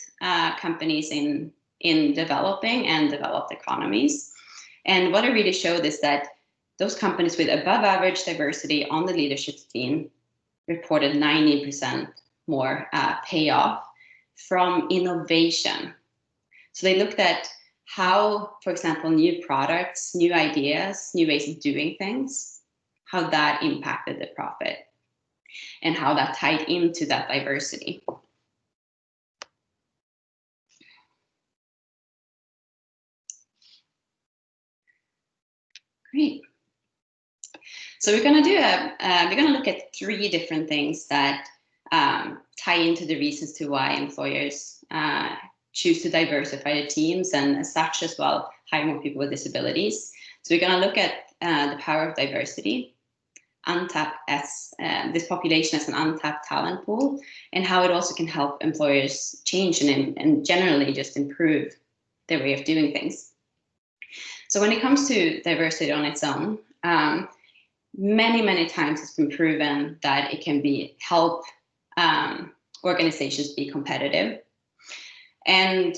Speaker 7: companies in developing and developed economies. And what it really showed is that those companies with above average diversity on the leadership team reported 90% more payoff from innovation. So they looked at how, for example, new products, new ideas, new ways of doing things, how that impacted the profit and how that tied into that diversity. Great. So we're going to look at 3 different things that tie into the reasons to why employers choose to diversify their teams, and as such as well hire more people with disabilities. So we're going to look at the power of diversity, this population as an untapped talent pool, and how it also can help employers change and generally just improve their way of doing things. So when it comes to diversity on its own, many times it's been proven that it can help organizations be competitive. And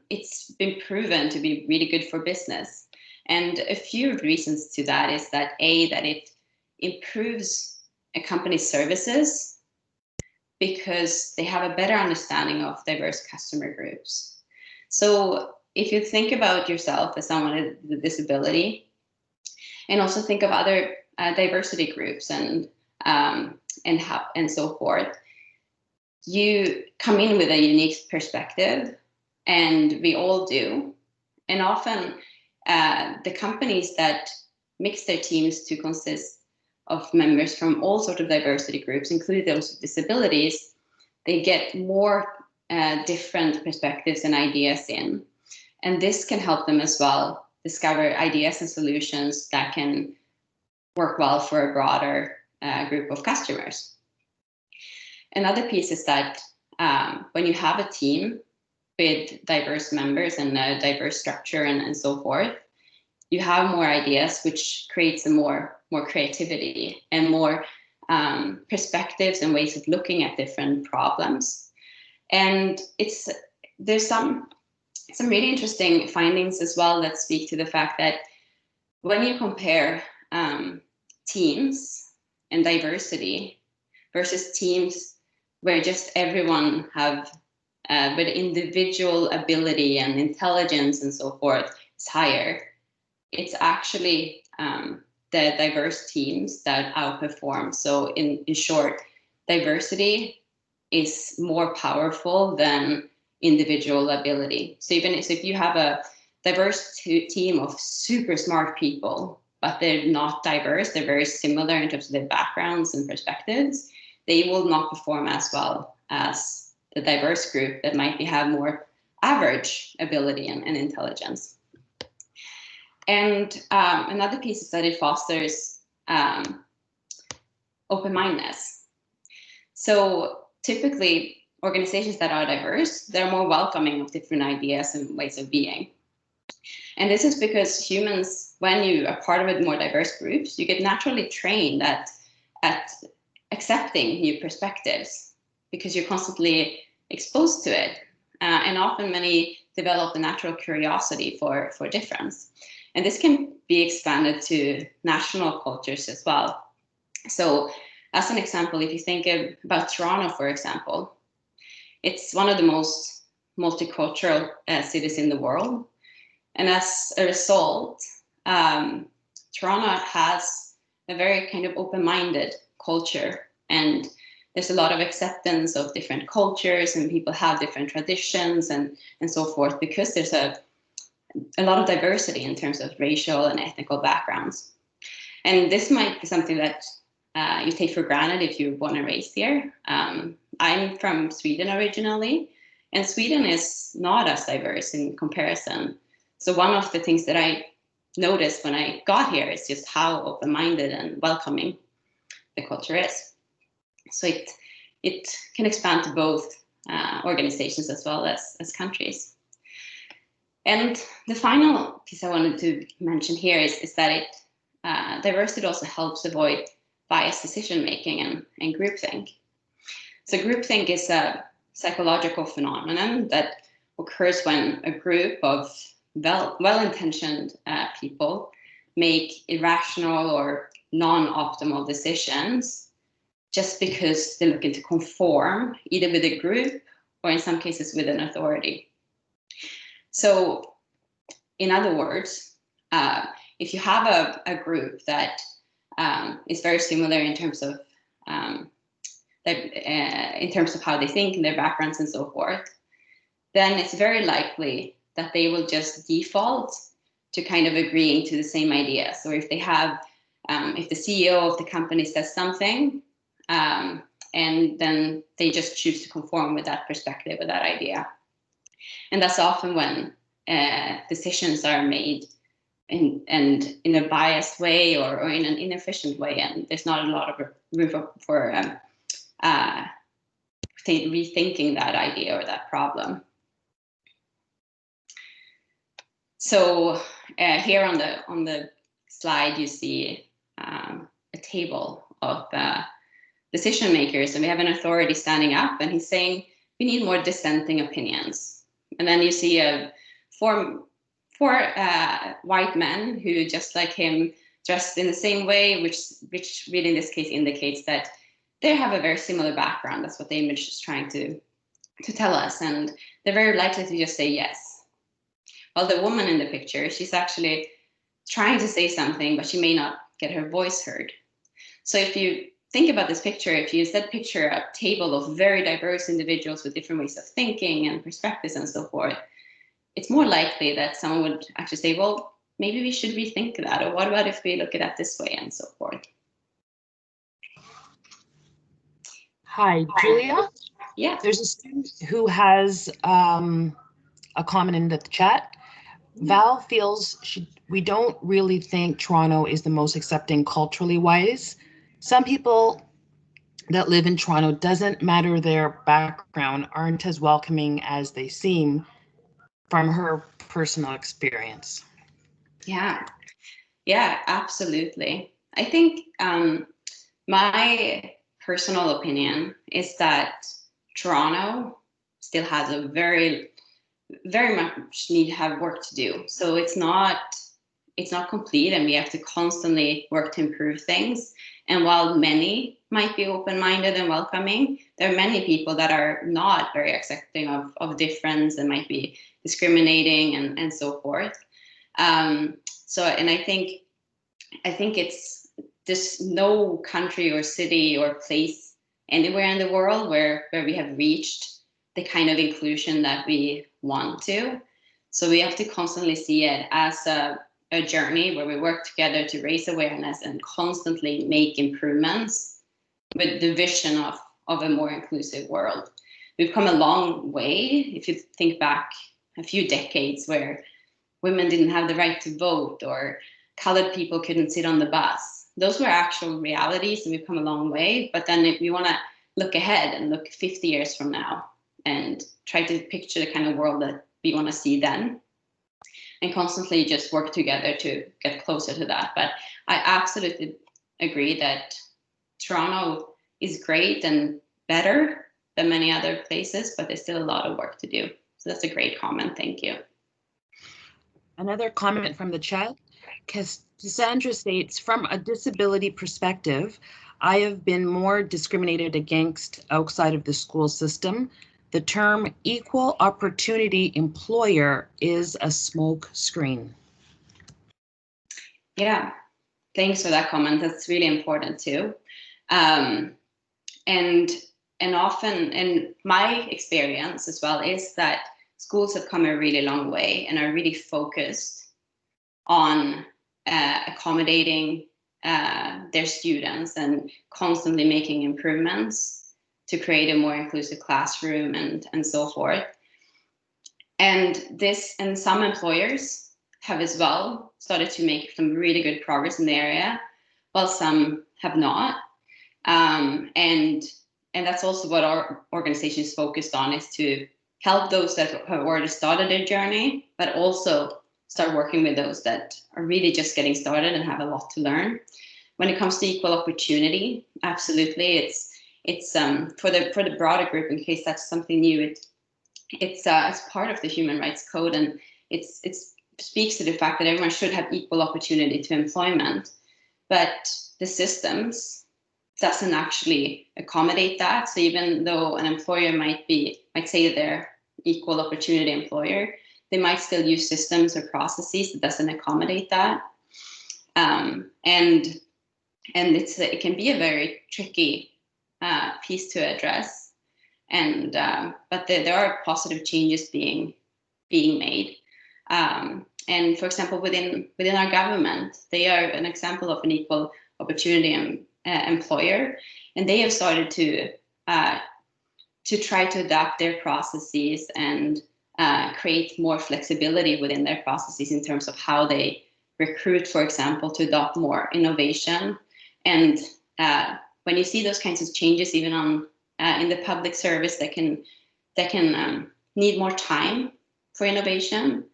Speaker 7: it's been proven to be really good for business. And a few reasons to that is that that it improves a company's services because they have a better understanding of diverse customer groups. So if you think about yourself as someone with a disability, and also think of other diversity groups and so forth, you come in with a unique perspective, and we all do. And often the companies that mix their teams to consist of members from all sorts of diversity groups, including those with disabilities, they get more different perspectives and ideas in. And this can help them as well discover ideas and solutions that can work well for a broader group of customers. Another piece is that when you have a team with diverse members and a diverse structure and so forth, you have more ideas, which creates a more creativity and more perspectives and ways of looking at different problems. And there's some really interesting findings as well that speak to the fact that when you compare teams and diversity versus teams where just everyone have with individual ability and intelligence and so forth is higher, it's actually the diverse teams that outperform. So in short, diversity is more powerful than individual ability. So even if you have a diverse team of super smart people, but they're not diverse, they're very similar in terms of their backgrounds and perspectives, they will not perform as well as the diverse group that might have more average ability and intelligence. And another piece is that it fosters open-mindedness. So typically, organizations that are diverse, they're more welcoming of different ideas and ways of being. And this is because humans, when you are part of more diverse groups, you get naturally trained at accepting new perspectives because you're constantly exposed to it. And often many develop a natural curiosity for difference. And this can be expanded to national cultures as well. So as an example, if you think about Toronto, for example, it's one of the most multicultural cities in the world. And as a result, Toronto has a very kind of open-minded culture. And there's a lot of acceptance of different cultures, and people have different traditions and so forth, because there's a lot of diversity in terms of racial and ethnical backgrounds. And this might be something that you take for granted if you're born and raised here. I'm from Sweden originally, and Sweden is not as diverse in comparison. So one of the things that I noticed when I got here is just how open-minded and welcoming the culture is. So it can expand to both organizations as well as countries. And the final piece I wanted to mention here is that diversity also helps avoid biased decision-making and groupthink. So groupthink is a psychological phenomenon that occurs when a group of well-intentioned people make irrational or non-optimal decisions just because they're looking to conform either with a group or in some cases with an authority. So in other words, if you have a group that is very similar in terms of how they think and their backgrounds and so forth, then it's very likely that they will just default to kind of agreeing to the same idea. So if they have, if the CEO of the company says something, and then they just choose to conform with that perspective or that idea. And that's often when decisions are made in a biased way or in an inefficient way, and there's not a lot of room for rethinking that idea or that problem. So here on the slide, you see a table of decision makers, and we have an authority standing up, and he's saying we need more dissenting opinions. And then you see four white men who, just like him, dressed in the same way, which really in this case indicates that they have a very similar background. That's what the image is trying to tell us, and they're very likely to just say yes. While the woman in the picture, she's actually trying to say something, but she may not get her voice heard. So if you think about this picture, if you instead picture a table of very diverse individuals with different ways of thinking and perspectives and so forth, it's more likely that someone would actually say, well, maybe we should rethink that, or what about if we look at that this way, and so forth.
Speaker 5: Hi, Julia.
Speaker 7: Yeah.
Speaker 5: There's a student who has a comment in the chat. Val feels we don't really think Toronto is the most accepting culturally wise. Some people that live in Toronto, doesn't matter their background, aren't as welcoming as they seem, from her personal experience.
Speaker 7: Yeah, absolutely. I think my personal opinion is that Toronto still has a very much need to have work to do. So it's not complete, and we have to constantly work to improve things. And while many might be open-minded and welcoming, there are many people that are not very accepting of difference and might be discriminating and so forth. And I think it's there's no country or city or place anywhere in the world where we have reached the kind of inclusion that we want to. So we have to constantly see it as a journey where we work together to raise awareness and constantly make improvements with the vision of a more inclusive world. We've come a long way. If you think back a few decades where women didn't have the right to vote or colored people couldn't sit on the bus, those were actual realities, and we've come a long way. But then if we want to look ahead and look 50 years from now and try to picture the kind of world that we want to see then, and constantly just work together to get closer to that. But I absolutely agree that Toronto is great and better than many other places, but there's still a lot of work to do. So that's a great comment. Thank you.
Speaker 5: Another comment from the chat. Cassandra states, from a disability perspective, I have been more discriminated against outside of the school system. The term equal opportunity employer is a smoke screen.
Speaker 7: Yeah, thanks for that comment. That's really important too. And often, in my experience as well, is that schools have come a really long way and are really focused on accommodating their students and constantly making improvements to create a more inclusive classroom and so forth. And some employers have as well started to make some really good progress in the area, while some have not. And that's also what our organization is focused on, is to help those that have already started their journey, but also start working with those that are really just getting started and have a lot to learn. When it comes to equal opportunity, absolutely, it's for the broader group, in case that's something new, it's part of the Human Rights Code, and it speaks to the fact that everyone should have equal opportunity to employment, but the systems doesn't actually accommodate that. So even though an employer might say they're equal opportunity employer, they might still use systems or processes that doesn't accommodate that, and it can be a very tricky piece to address, and but there are positive changes being made. And for example, within our government, they are an example of an equal opportunity employer, and they have started to try to adapt their processes and create more flexibility within their processes in terms of how they recruit, for example, to adopt more innovation. And when you see those kinds of changes, even in the public service, that can need more time for innovation.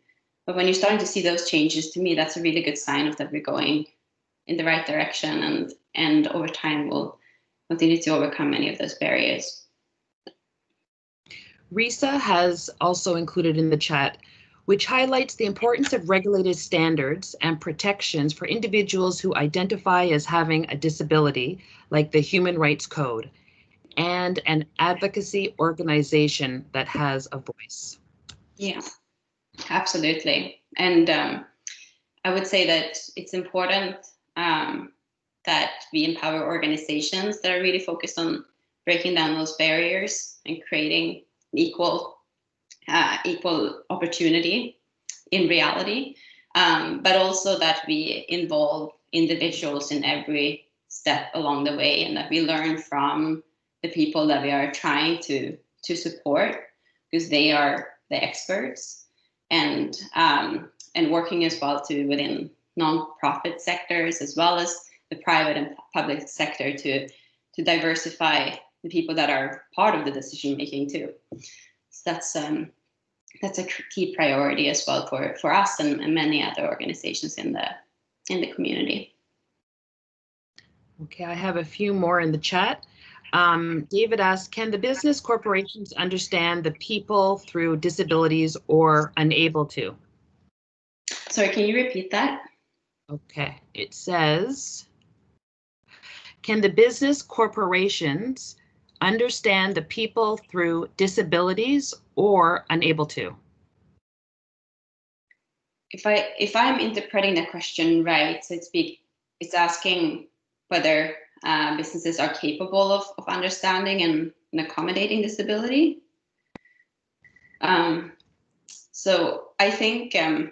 Speaker 7: But when you're starting to see those changes, to me, that's a really good sign of that we're going in the right direction, and over time we'll continue to overcome many of those barriers.
Speaker 5: Risa has also included in the chat, which highlights the importance of regulated standards and protections for individuals who identify as having a disability, like the Human Rights Code, and an advocacy organization that has a voice.
Speaker 7: Yeah, absolutely. And I would say that it's important that we empower organizations that are really focused on breaking down those barriers and creating equal opportunity in reality, but also that we involve individuals in every step along the way, and that we learn from the people that we are trying to support, because they are the experts, and working as well too within non-profit sectors as well as the private and public sector to diversify the people that are part of the decision making too. So that's a key priority as well for us and many other organizations in the community.
Speaker 5: Okay, I have a few more in the chat. David asks, can the business corporations understand the people through disabilities or unable to?
Speaker 7: Sorry, can you repeat that?
Speaker 5: Okay, it says, can the business corporations understand the people through disabilities or unable to?
Speaker 7: If I'm interpreting the question right, so it's asking whether businesses are capable of understanding and accommodating disability. So I think the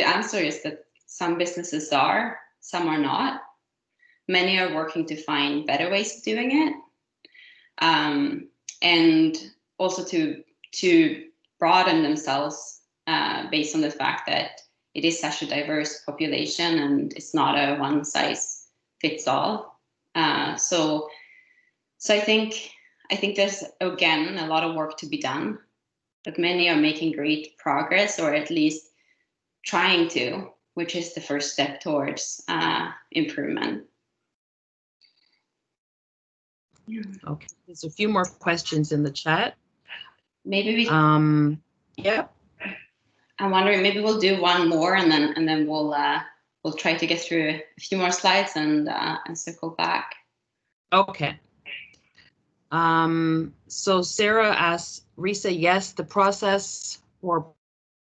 Speaker 7: answer is that some businesses are, some are not. Many are working to find better ways of doing it, and also to broaden themselves based on the fact that it is such a diverse population and it's not a one size fits all. So I think there's again a lot of work to be done, but many are making great progress, or at least trying to, which is the first step towards improvement. Yeah.
Speaker 5: Okay, there's a few more questions in the chat.
Speaker 7: Maybe we.
Speaker 5: Yep.
Speaker 7: I'm wondering, maybe we'll do one more, and then we'll try to get through a few more slides and circle back.
Speaker 5: Okay. So Sarah asks, Risa, yes, the process for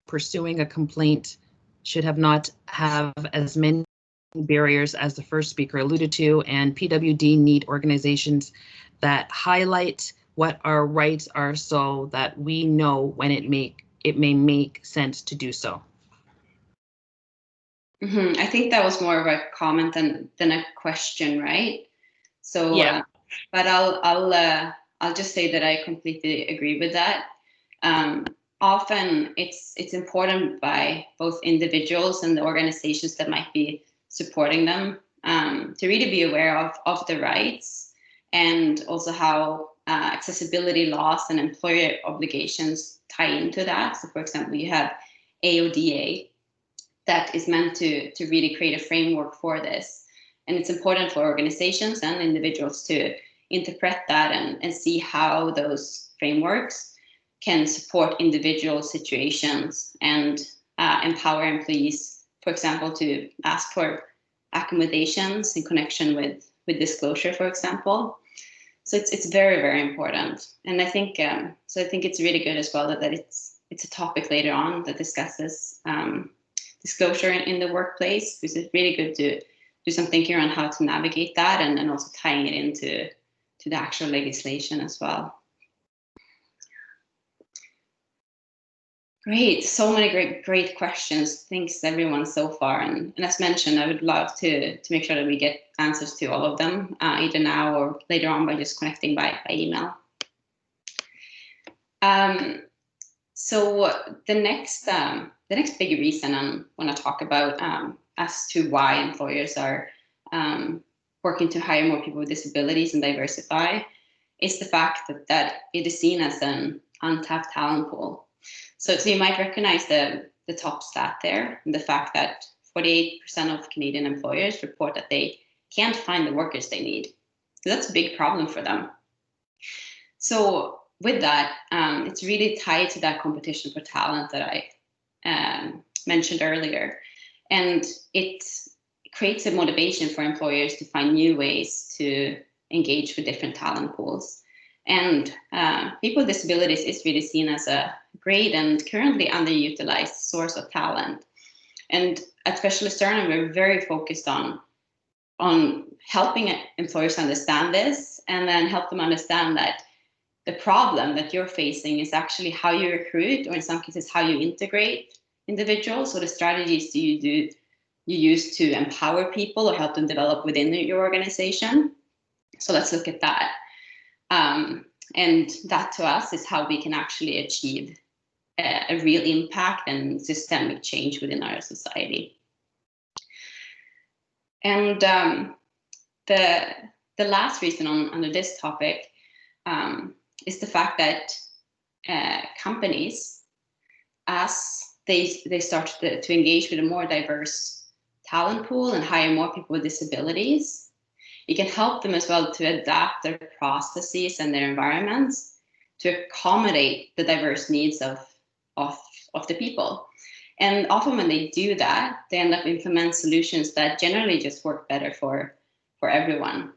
Speaker 5: pursuing a complaint should not have as many barriers as the first speaker alluded to, and PWD need organizations that highlight what our rights are so that we know when it may make sense to do so.
Speaker 7: Mm-hmm. I think that was more of a comment than a question, right? So
Speaker 5: yeah.
Speaker 7: But I'll just say that I completely agree with that. Often it's important by both individuals and the organizations that might be supporting them to really be aware of the rights, and also how accessibility laws and employer obligations tie into that. So for example, you have AODA that is meant to really create a framework for this. And it's important for organizations and individuals to interpret that and see how those frameworks can support individual situations and empower employees, for example, to ask for accommodations in connection with disclosure, for example. So it's very, very important. And I think it's really good as well that it's a topic later on that discusses disclosure in the workplace, because it's really good to do some thinking around how to navigate that, and also tying it into the actual legislation as well. Great, so many great questions. Thanks everyone so far. And as mentioned, I would love to make sure that we get answers to all of them, either now or later on by just connecting by email. So the next big reason I want to talk about as to why employers are working to hire more people with disabilities and diversify is the fact that it is seen as an untapped talent pool. So you might recognize the top stat there, and the fact that 48% of Canadian employers report that they can't find the workers they need. So that's a big problem for them. So with that, it's really tied to that competition for talent that I mentioned earlier. And it creates a motivation for employers to find new ways to engage with different talent pools. And people with disabilities is really seen as a great and currently underutilized source of talent. And at Specialisterne, we're very focused on helping employers understand this, and then help them understand that the problem that you're facing is actually how you recruit, or in some cases how you integrate individuals, or the strategies do you use to empower people or help them develop within your organization. So let's look at that. And that to us is how we can actually achieve a real impact and systemic change within our society. And the last reason under this topic is the fact that companies, as they start to engage with a more diverse talent pool and hire more people with disabilities, it can help them as well to adapt their processes and their environments to accommodate the diverse needs of the people. And often when they do that, they end up implementing solutions that generally just work better for everyone.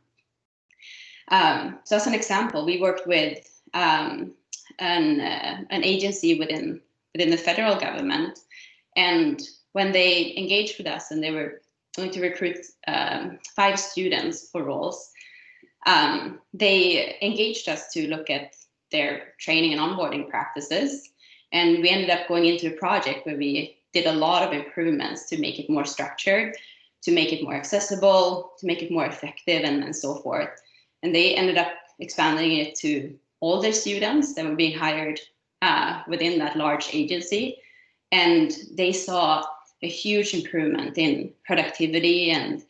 Speaker 7: So as an example, we worked with an agency within the federal government, and when they engaged with us and they were going to recruit 5 students for roles, they engaged us to look at their training and onboarding practices. And we ended up going into a project where we did a lot of improvements to make it more structured, to make it more accessible, to make it more effective, and so forth. And they ended up expanding it to all their students that were being hired within that large agency. And they saw a huge improvement in productivity and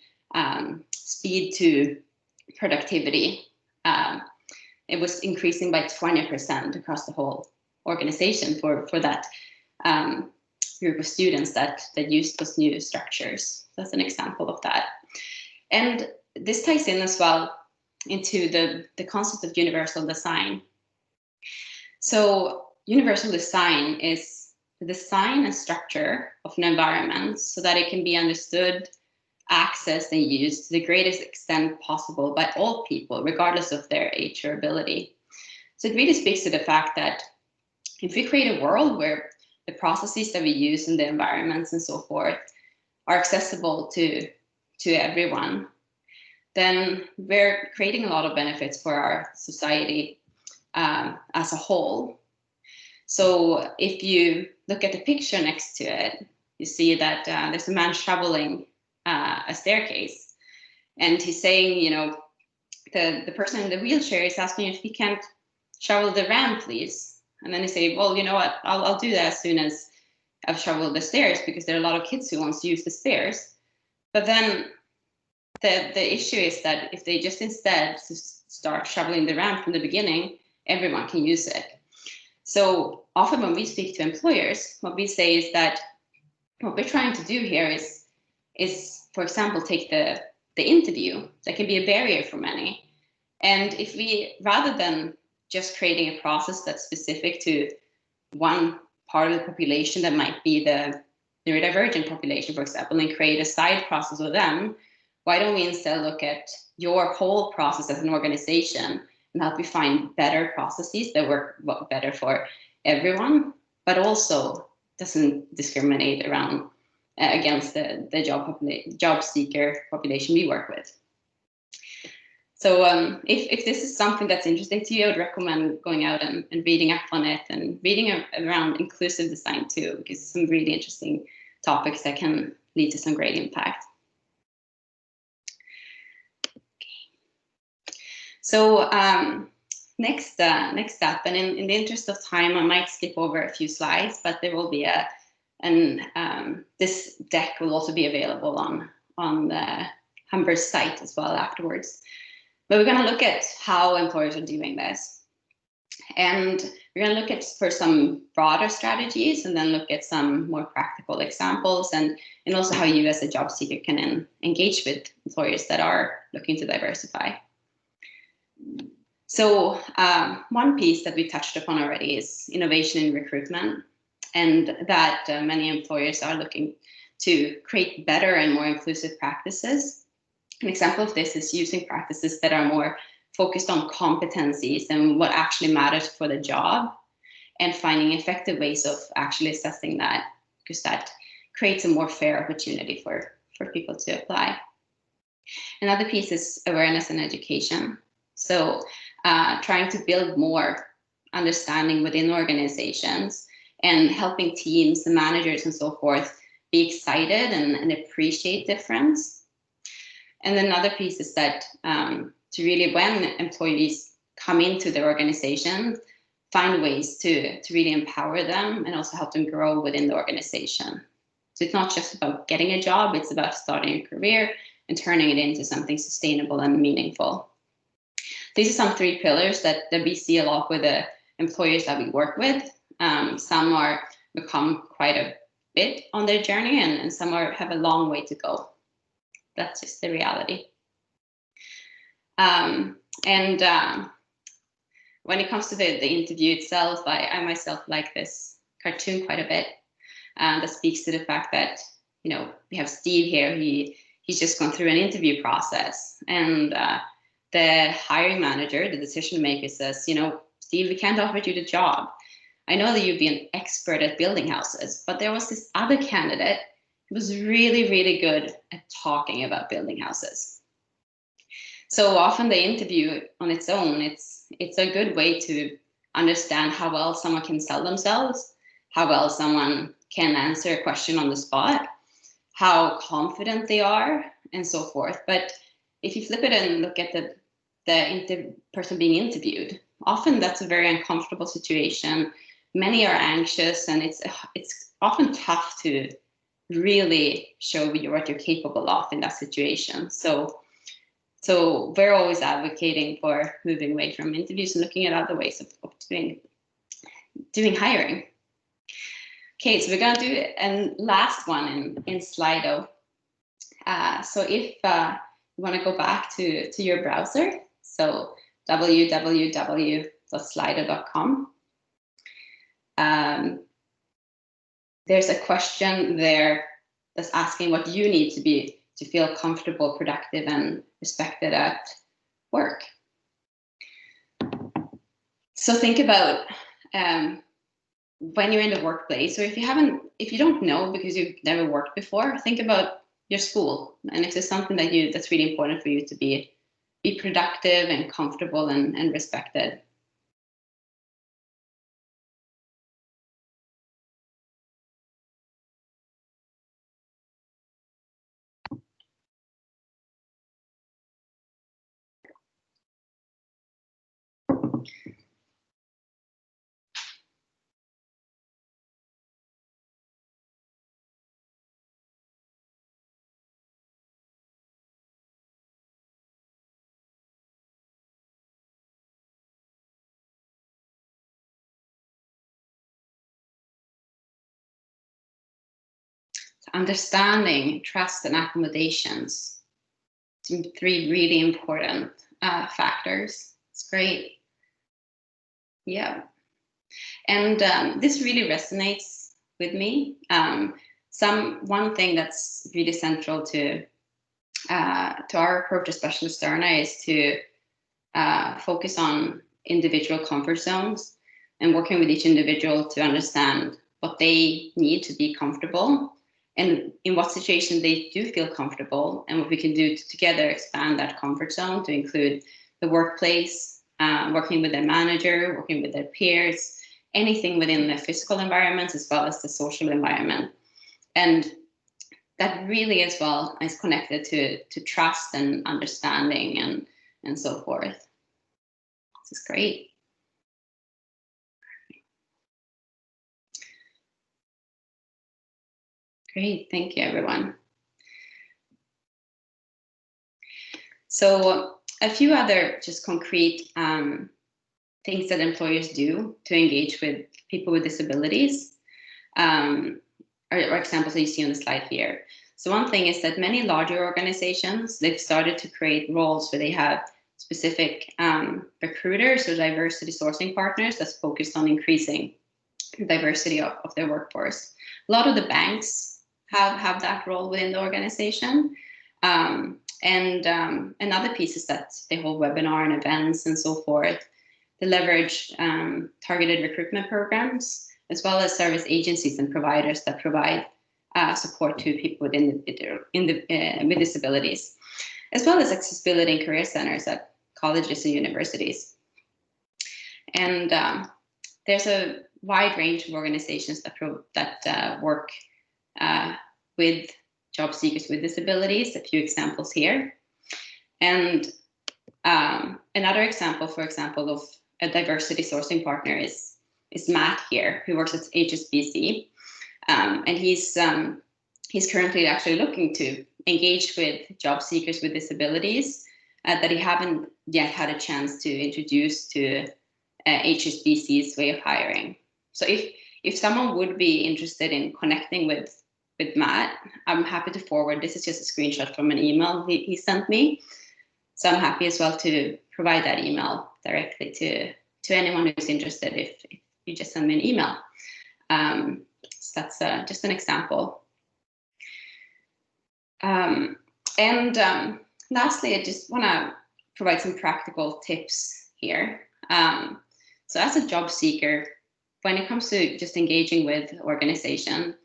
Speaker 7: speed to productivity. It was increasing by 20% across the whole organization for that group of students that used those new structures. That's an example of that. And this ties in as well into the concept of universal design. So universal design is the design and structure of an environment so that it can be understood, accessed, and used to the greatest extent possible by all people, regardless of their age or ability. So it really speaks to the fact that if we create a world where the processes that we use in the environments and so forth are accessible to everyone, then we're creating a lot of benefits for our society as a whole. So if you look at the picture next to it, you see that there's a man shoveling a staircase, and he's saying, you know, the person in the wheelchair is asking if he can't shovel the ramp, please. And then they say, well, you know what, I'll do that as soon as I've shoveled the stairs, because there are a lot of kids who want to use the stairs. But then the issue is that if they just instead start shoveling the ramp from the beginning, everyone can use it. So often when we speak to employers, what we say is that what we're trying to do here is for example, take the interview. That can be a barrier for many. And if we, rather than just creating a process that's specific to one part of the population that might be the neurodivergent population, for example, and create a side process with them, why don't we instead look at your whole process as an organization and help you find better processes that work better for everyone, but also doesn't discriminate around against the job seeker population we work with. So if this is something that's interesting to you, I would recommend going out and reading up on it, and reading around inclusive design too, because some really interesting topics that can lead to some great impact. Okay. So next up, and in the interest of time, I might skip over a few slides, but there will be this deck will also be available on the Humber's site as well afterwards. But we're going to look at how employers are doing this. And we're going to look at for some broader strategies, and then look at some more practical examples, and also how you as a job seeker can engage with employers that are looking to diversify. So one piece that we touched upon already is innovation in recruitment, and that many employers are looking to create better and more inclusive practices. An example of this is using practices that are more focused on competencies and what actually matters for the job, and finding effective ways of actually assessing that, because that creates a more fair opportunity for people to apply. Another piece is awareness and education. So trying to build more understanding within organizations and helping teams and managers and so forth be excited and appreciate difference. And another piece is that to really, when employees come into the organization, find ways to really empower them and also help them grow within the organization. So it's not just about getting a job, it's about starting a career and turning it into something sustainable and meaningful. These are some 3 pillars that we see a lot with the employers that we work with. Some are become quite a bit on their journey, and some have a long way to go. That's just the reality. When it comes to the interview itself, I myself like this cartoon quite a bit. That speaks to the fact that, you know, we have Steve here. He's just gone through an interview process, and the hiring manager, the decision maker, says, you know, Steve, we can't offer you the job. I know that you'd be an expert at building houses, but there was this other candidate who was really, really good at talking about building houses. So often the interview on its own, it's a good way to understand how well someone can sell themselves, how well someone can answer a question on the spot, how confident they are, and so forth. But if you flip it and look at the person being interviewed, often that's a very uncomfortable situation. Many are anxious, and it's often tough to really show what you're capable of in that situation. So we're always advocating for moving away from interviews and looking at other ways of doing hiring. Okay, so we're going to do a last one in Slido. So if you want to go back to your browser, so www.slido.com. There's a question there that's asking what you need to feel comfortable, productive, and respected at work. So think about when you're in the workplace, or if you don't know because you've never worked before, think about your school, and if there's something that's really important for you to be productive and comfortable and respected. Understanding, trust, and accommodations. 3 really important factors. It's great. Yeah. And this really resonates with me. One thing that's really central to our approach at Specialisterne is to focus on individual comfort zones and working with each individual to understand what they need to be comfortable and in what situation they do feel comfortable, and what we can do to together expand that comfort zone to include the workplace, working with their manager, working with their peers, anything within the physical environment as well as the social environment. And that really as well is connected to trust and understanding and so forth. This is great. Great, thank you, everyone. So a few other just concrete things that employers do to engage with people with disabilities are examples that you see on the slide here. So one thing is that many larger organizations, they've started to create roles where they have specific recruiters or diversity sourcing partners that's focused on increasing the diversity of their workforce. A lot of the banks have that role within the organization. Another piece is that they hold webinar and events and so forth. They leverage targeted recruitment programs, as well as service agencies and providers that provide support to people with disabilities, as well as accessibility and career centers at colleges and universities. And there's a wide range of organizations that work with job seekers with disabilities, a few examples here. And another example, for example, of a diversity sourcing partner is Matt here, who works at HSBC. And he's currently actually looking to engage with job seekers with disabilities that he haven't yet had a chance to introduce to HSBC's way of hiring. So if someone would be interested in connecting with Matt, I'm happy to forward. This is just a screenshot from an email he sent me. So I'm happy as well to provide that email directly to anyone who's interested if you just send me an email. So that's just an example. Lastly, I just want to provide some practical tips here. So as a job seeker, when it comes to just engaging with organization,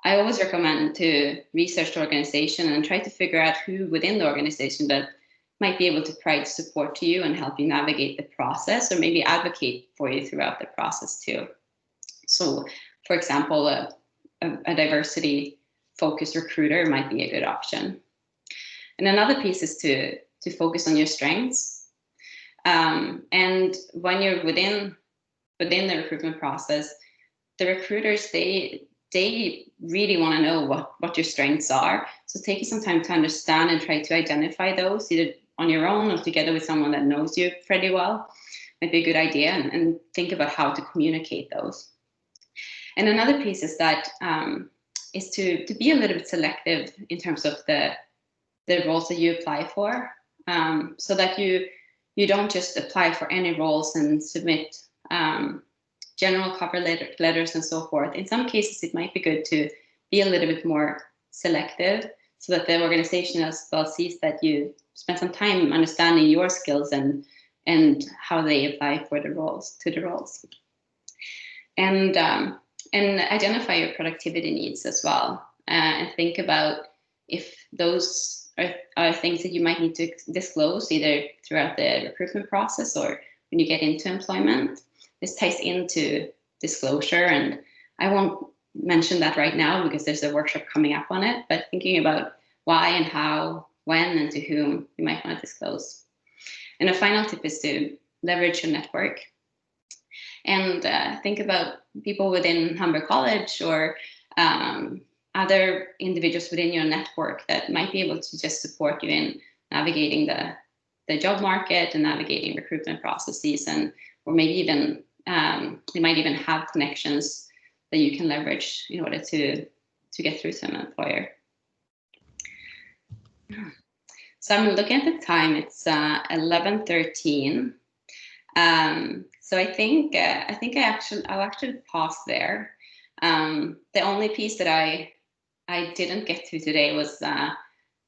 Speaker 7: I always recommend to research the organization and try to figure out who within the organization that might be able to provide support to you and help you navigate the process, or maybe advocate for you throughout the process too. So, for example, a diversity-focused recruiter might be a good option. And another piece is to focus on your strengths. And when you're within the recruitment process, the recruiters, they really want to know what your strengths are. So taking some time to understand and try to identify those, either on your own or together with someone that knows you pretty well, might be a good idea, and think about how to communicate those. And another piece is that is to be a little bit selective in terms of the roles that you apply for, so that you don't just apply for any roles and submit general cover letters and so forth. In some cases, it might be good to be a little bit more selective, so that the organization as well sees that you spend some time understanding your skills and how they apply for the roles. And identify your productivity needs as well, and think about if those are things that you might need to disclose either throughout the recruitment process or when you get into employment. This ties into disclosure, and I won't mention that right now because there's a workshop coming up on it, but thinking about why and how, when, and to whom you might want to disclose. And a final tip is to leverage your network, and think about people within Humber College or other individuals within your network that might be able to just support you in navigating the job market and navigating recruitment processes, or maybe even they might even have connections that you can leverage in order to get through to an employer. So I'm looking at the time. It's 11:13. So I think I'll actually pause there. The only piece that I didn't get to today was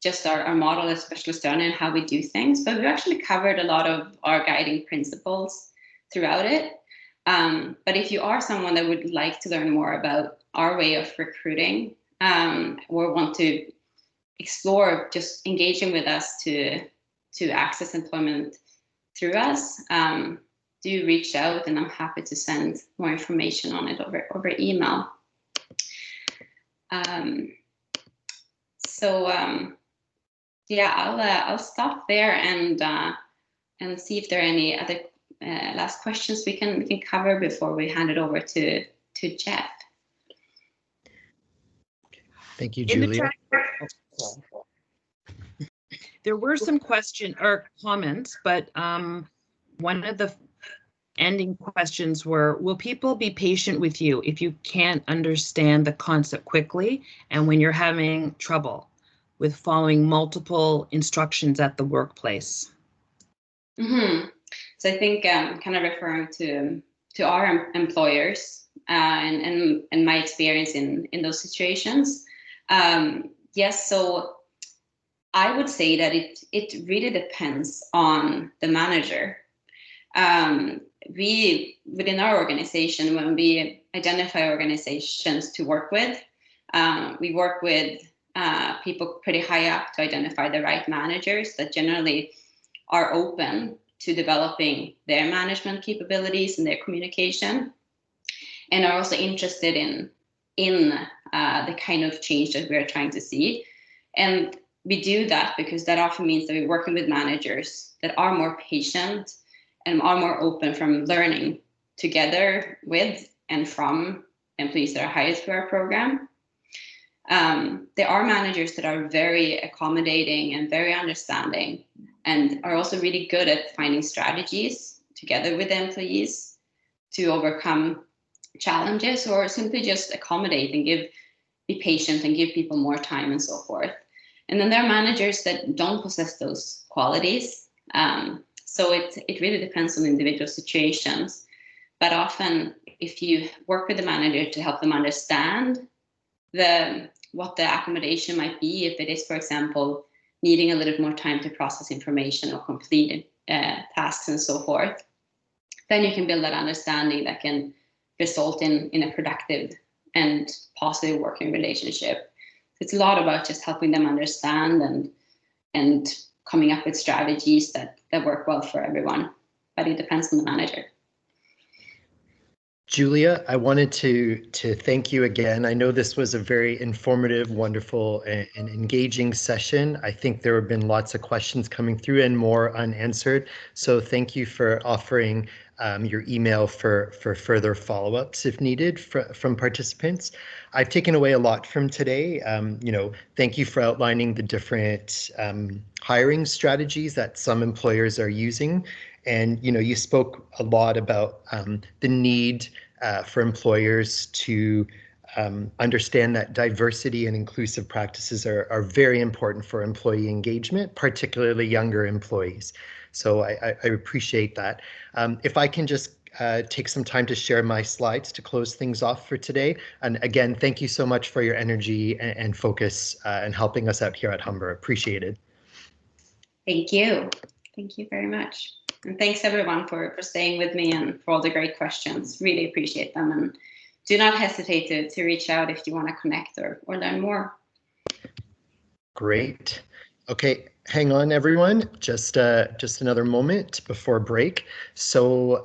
Speaker 7: just our model at Specialisterne and how we do things, but we've actually covered a lot of our guiding principles throughout it. But if you are someone that would like to learn more about our way of recruiting, or want to explore just engaging with us to access employment through us, do reach out, and I'm happy to send more information on it over email. Yeah, I'll stop there and see if there are any other last questions we can cover before we hand it over to Jeff.
Speaker 1: Thank you, Julia.
Speaker 5: There were some questions or comments, but one of the ending questions were, will people be patient with you if you can't understand the concept quickly and when you're having trouble with following multiple instructions at the workplace?
Speaker 7: So I think kind of referring to our employers and my experience in those situations. Yes, so I would say that it really depends on the manager. We, within our organization, when we identify organizations to work with, we work with people pretty high up to identify the right managers that generally are open to developing their management capabilities and their communication, and are also interested in the kind of change that we're trying to see. And we do that because that often means that we're working with managers that are more patient and are more open from learning together with and from employees that are hired through our program. There are managers that are very accommodating and very understanding, and are also really good at finding strategies together with the employees to overcome challenges, or simply just accommodate and be patient and give people more time and so forth. And then there are managers that don't possess those qualities. So it really depends on individual situations. But often, if you work with the manager to help them understand what the accommodation might be, if it is, for example, needing a little more time to process information or complete tasks and so forth, then you can build that understanding that can result in a productive and positive working relationship. It's a lot about just helping them understand and coming up with strategies that work well for everyone, but it depends on the manager.
Speaker 1: Julia, I wanted to thank you again. I know this was a very informative, wonderful, and engaging session. I think there have been lots of questions coming through and more unanswered. So thank you for offering your email for further follow-ups if needed from participants. I've taken away a lot from today. Thank you for outlining the different hiring strategies that some employers are using. And, you spoke a lot about the need for employers to understand that diversity and inclusive practices are very important for employee engagement, particularly younger employees. So I appreciate that. If I can just take some time to share my slides to close things off for today. And again, thank you so much for your energy and focus and helping us out here at Humber. Appreciated.
Speaker 7: Thank you. Thank you very much. And thanks everyone for staying with me and for all the great questions. Really appreciate them. And do not hesitate to reach out if you want to connect or learn more.
Speaker 1: Great. Okay, hang on everyone. Just another moment before break. So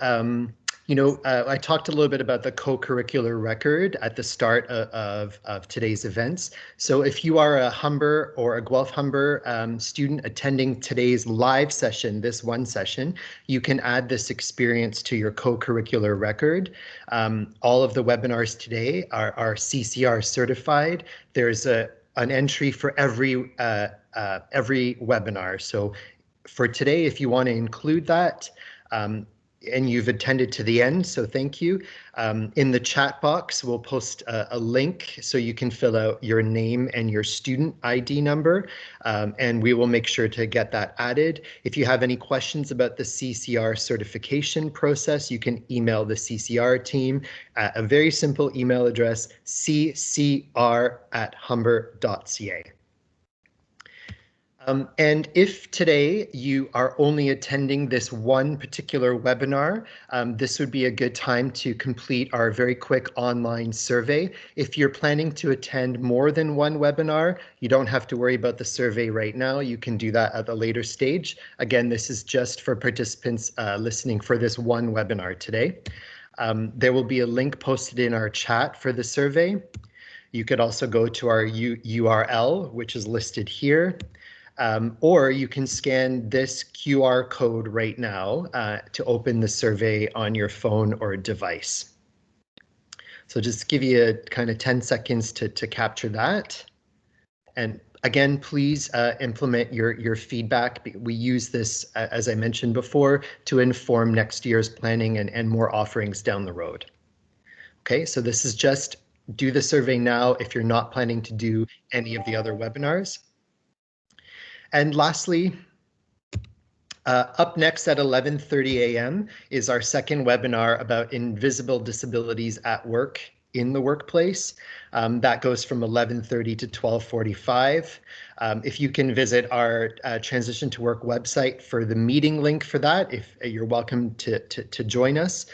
Speaker 1: I talked a little bit about the co-curricular record at the start of today's events. So if you are a Humber or a Guelph-Humber student attending today's live session, this one session, you can add this experience to your co-curricular record. All of the webinars today are CCR certified. There's an entry for every webinar. So for today, if you want to include that, and you've attended to the end, so thank you. In the chat box, we'll post a link so you can fill out your name and your student ID number, and we will make sure to get that added. If you have any questions about the CCR certification process, you can email the CCR team at a very simple email address, ccr@humber.ca. And if today you are only attending this one particular webinar, this would be a good time to complete our very quick online survey. If you're planning to attend more than one webinar, you don't have to worry about the survey right now. You can do that at a later stage. Again, this is just for participants listening for this one webinar today. There will be a link posted in our chat for the survey. You could also go to our URL, which is listed here. Or you can scan this QR code right now to open the survey on your phone or device. So just give you a kind of 10 seconds to capture that. And again, please implement your feedback. We use this, as I mentioned before, to inform next year's planning and more offerings down the road. Okay, so this is just do the survey now if you're not planning to do any of the other webinars. And lastly, Up next at 11:30 a.m. is our second webinar about invisible disabilities at work in the workplace. That goes from 11:30 to 12:45. If you can visit our Transition to Work website for the meeting link for that, if you're welcome to join us.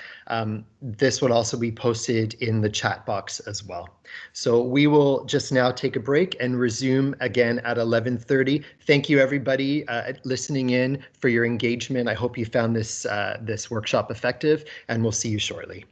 Speaker 1: This will also be posted in the chat box as well. So we will just now take a break and resume again at 11:30. Thank you everybody listening in for your engagement. I hope you found this workshop effective, and we'll see you shortly.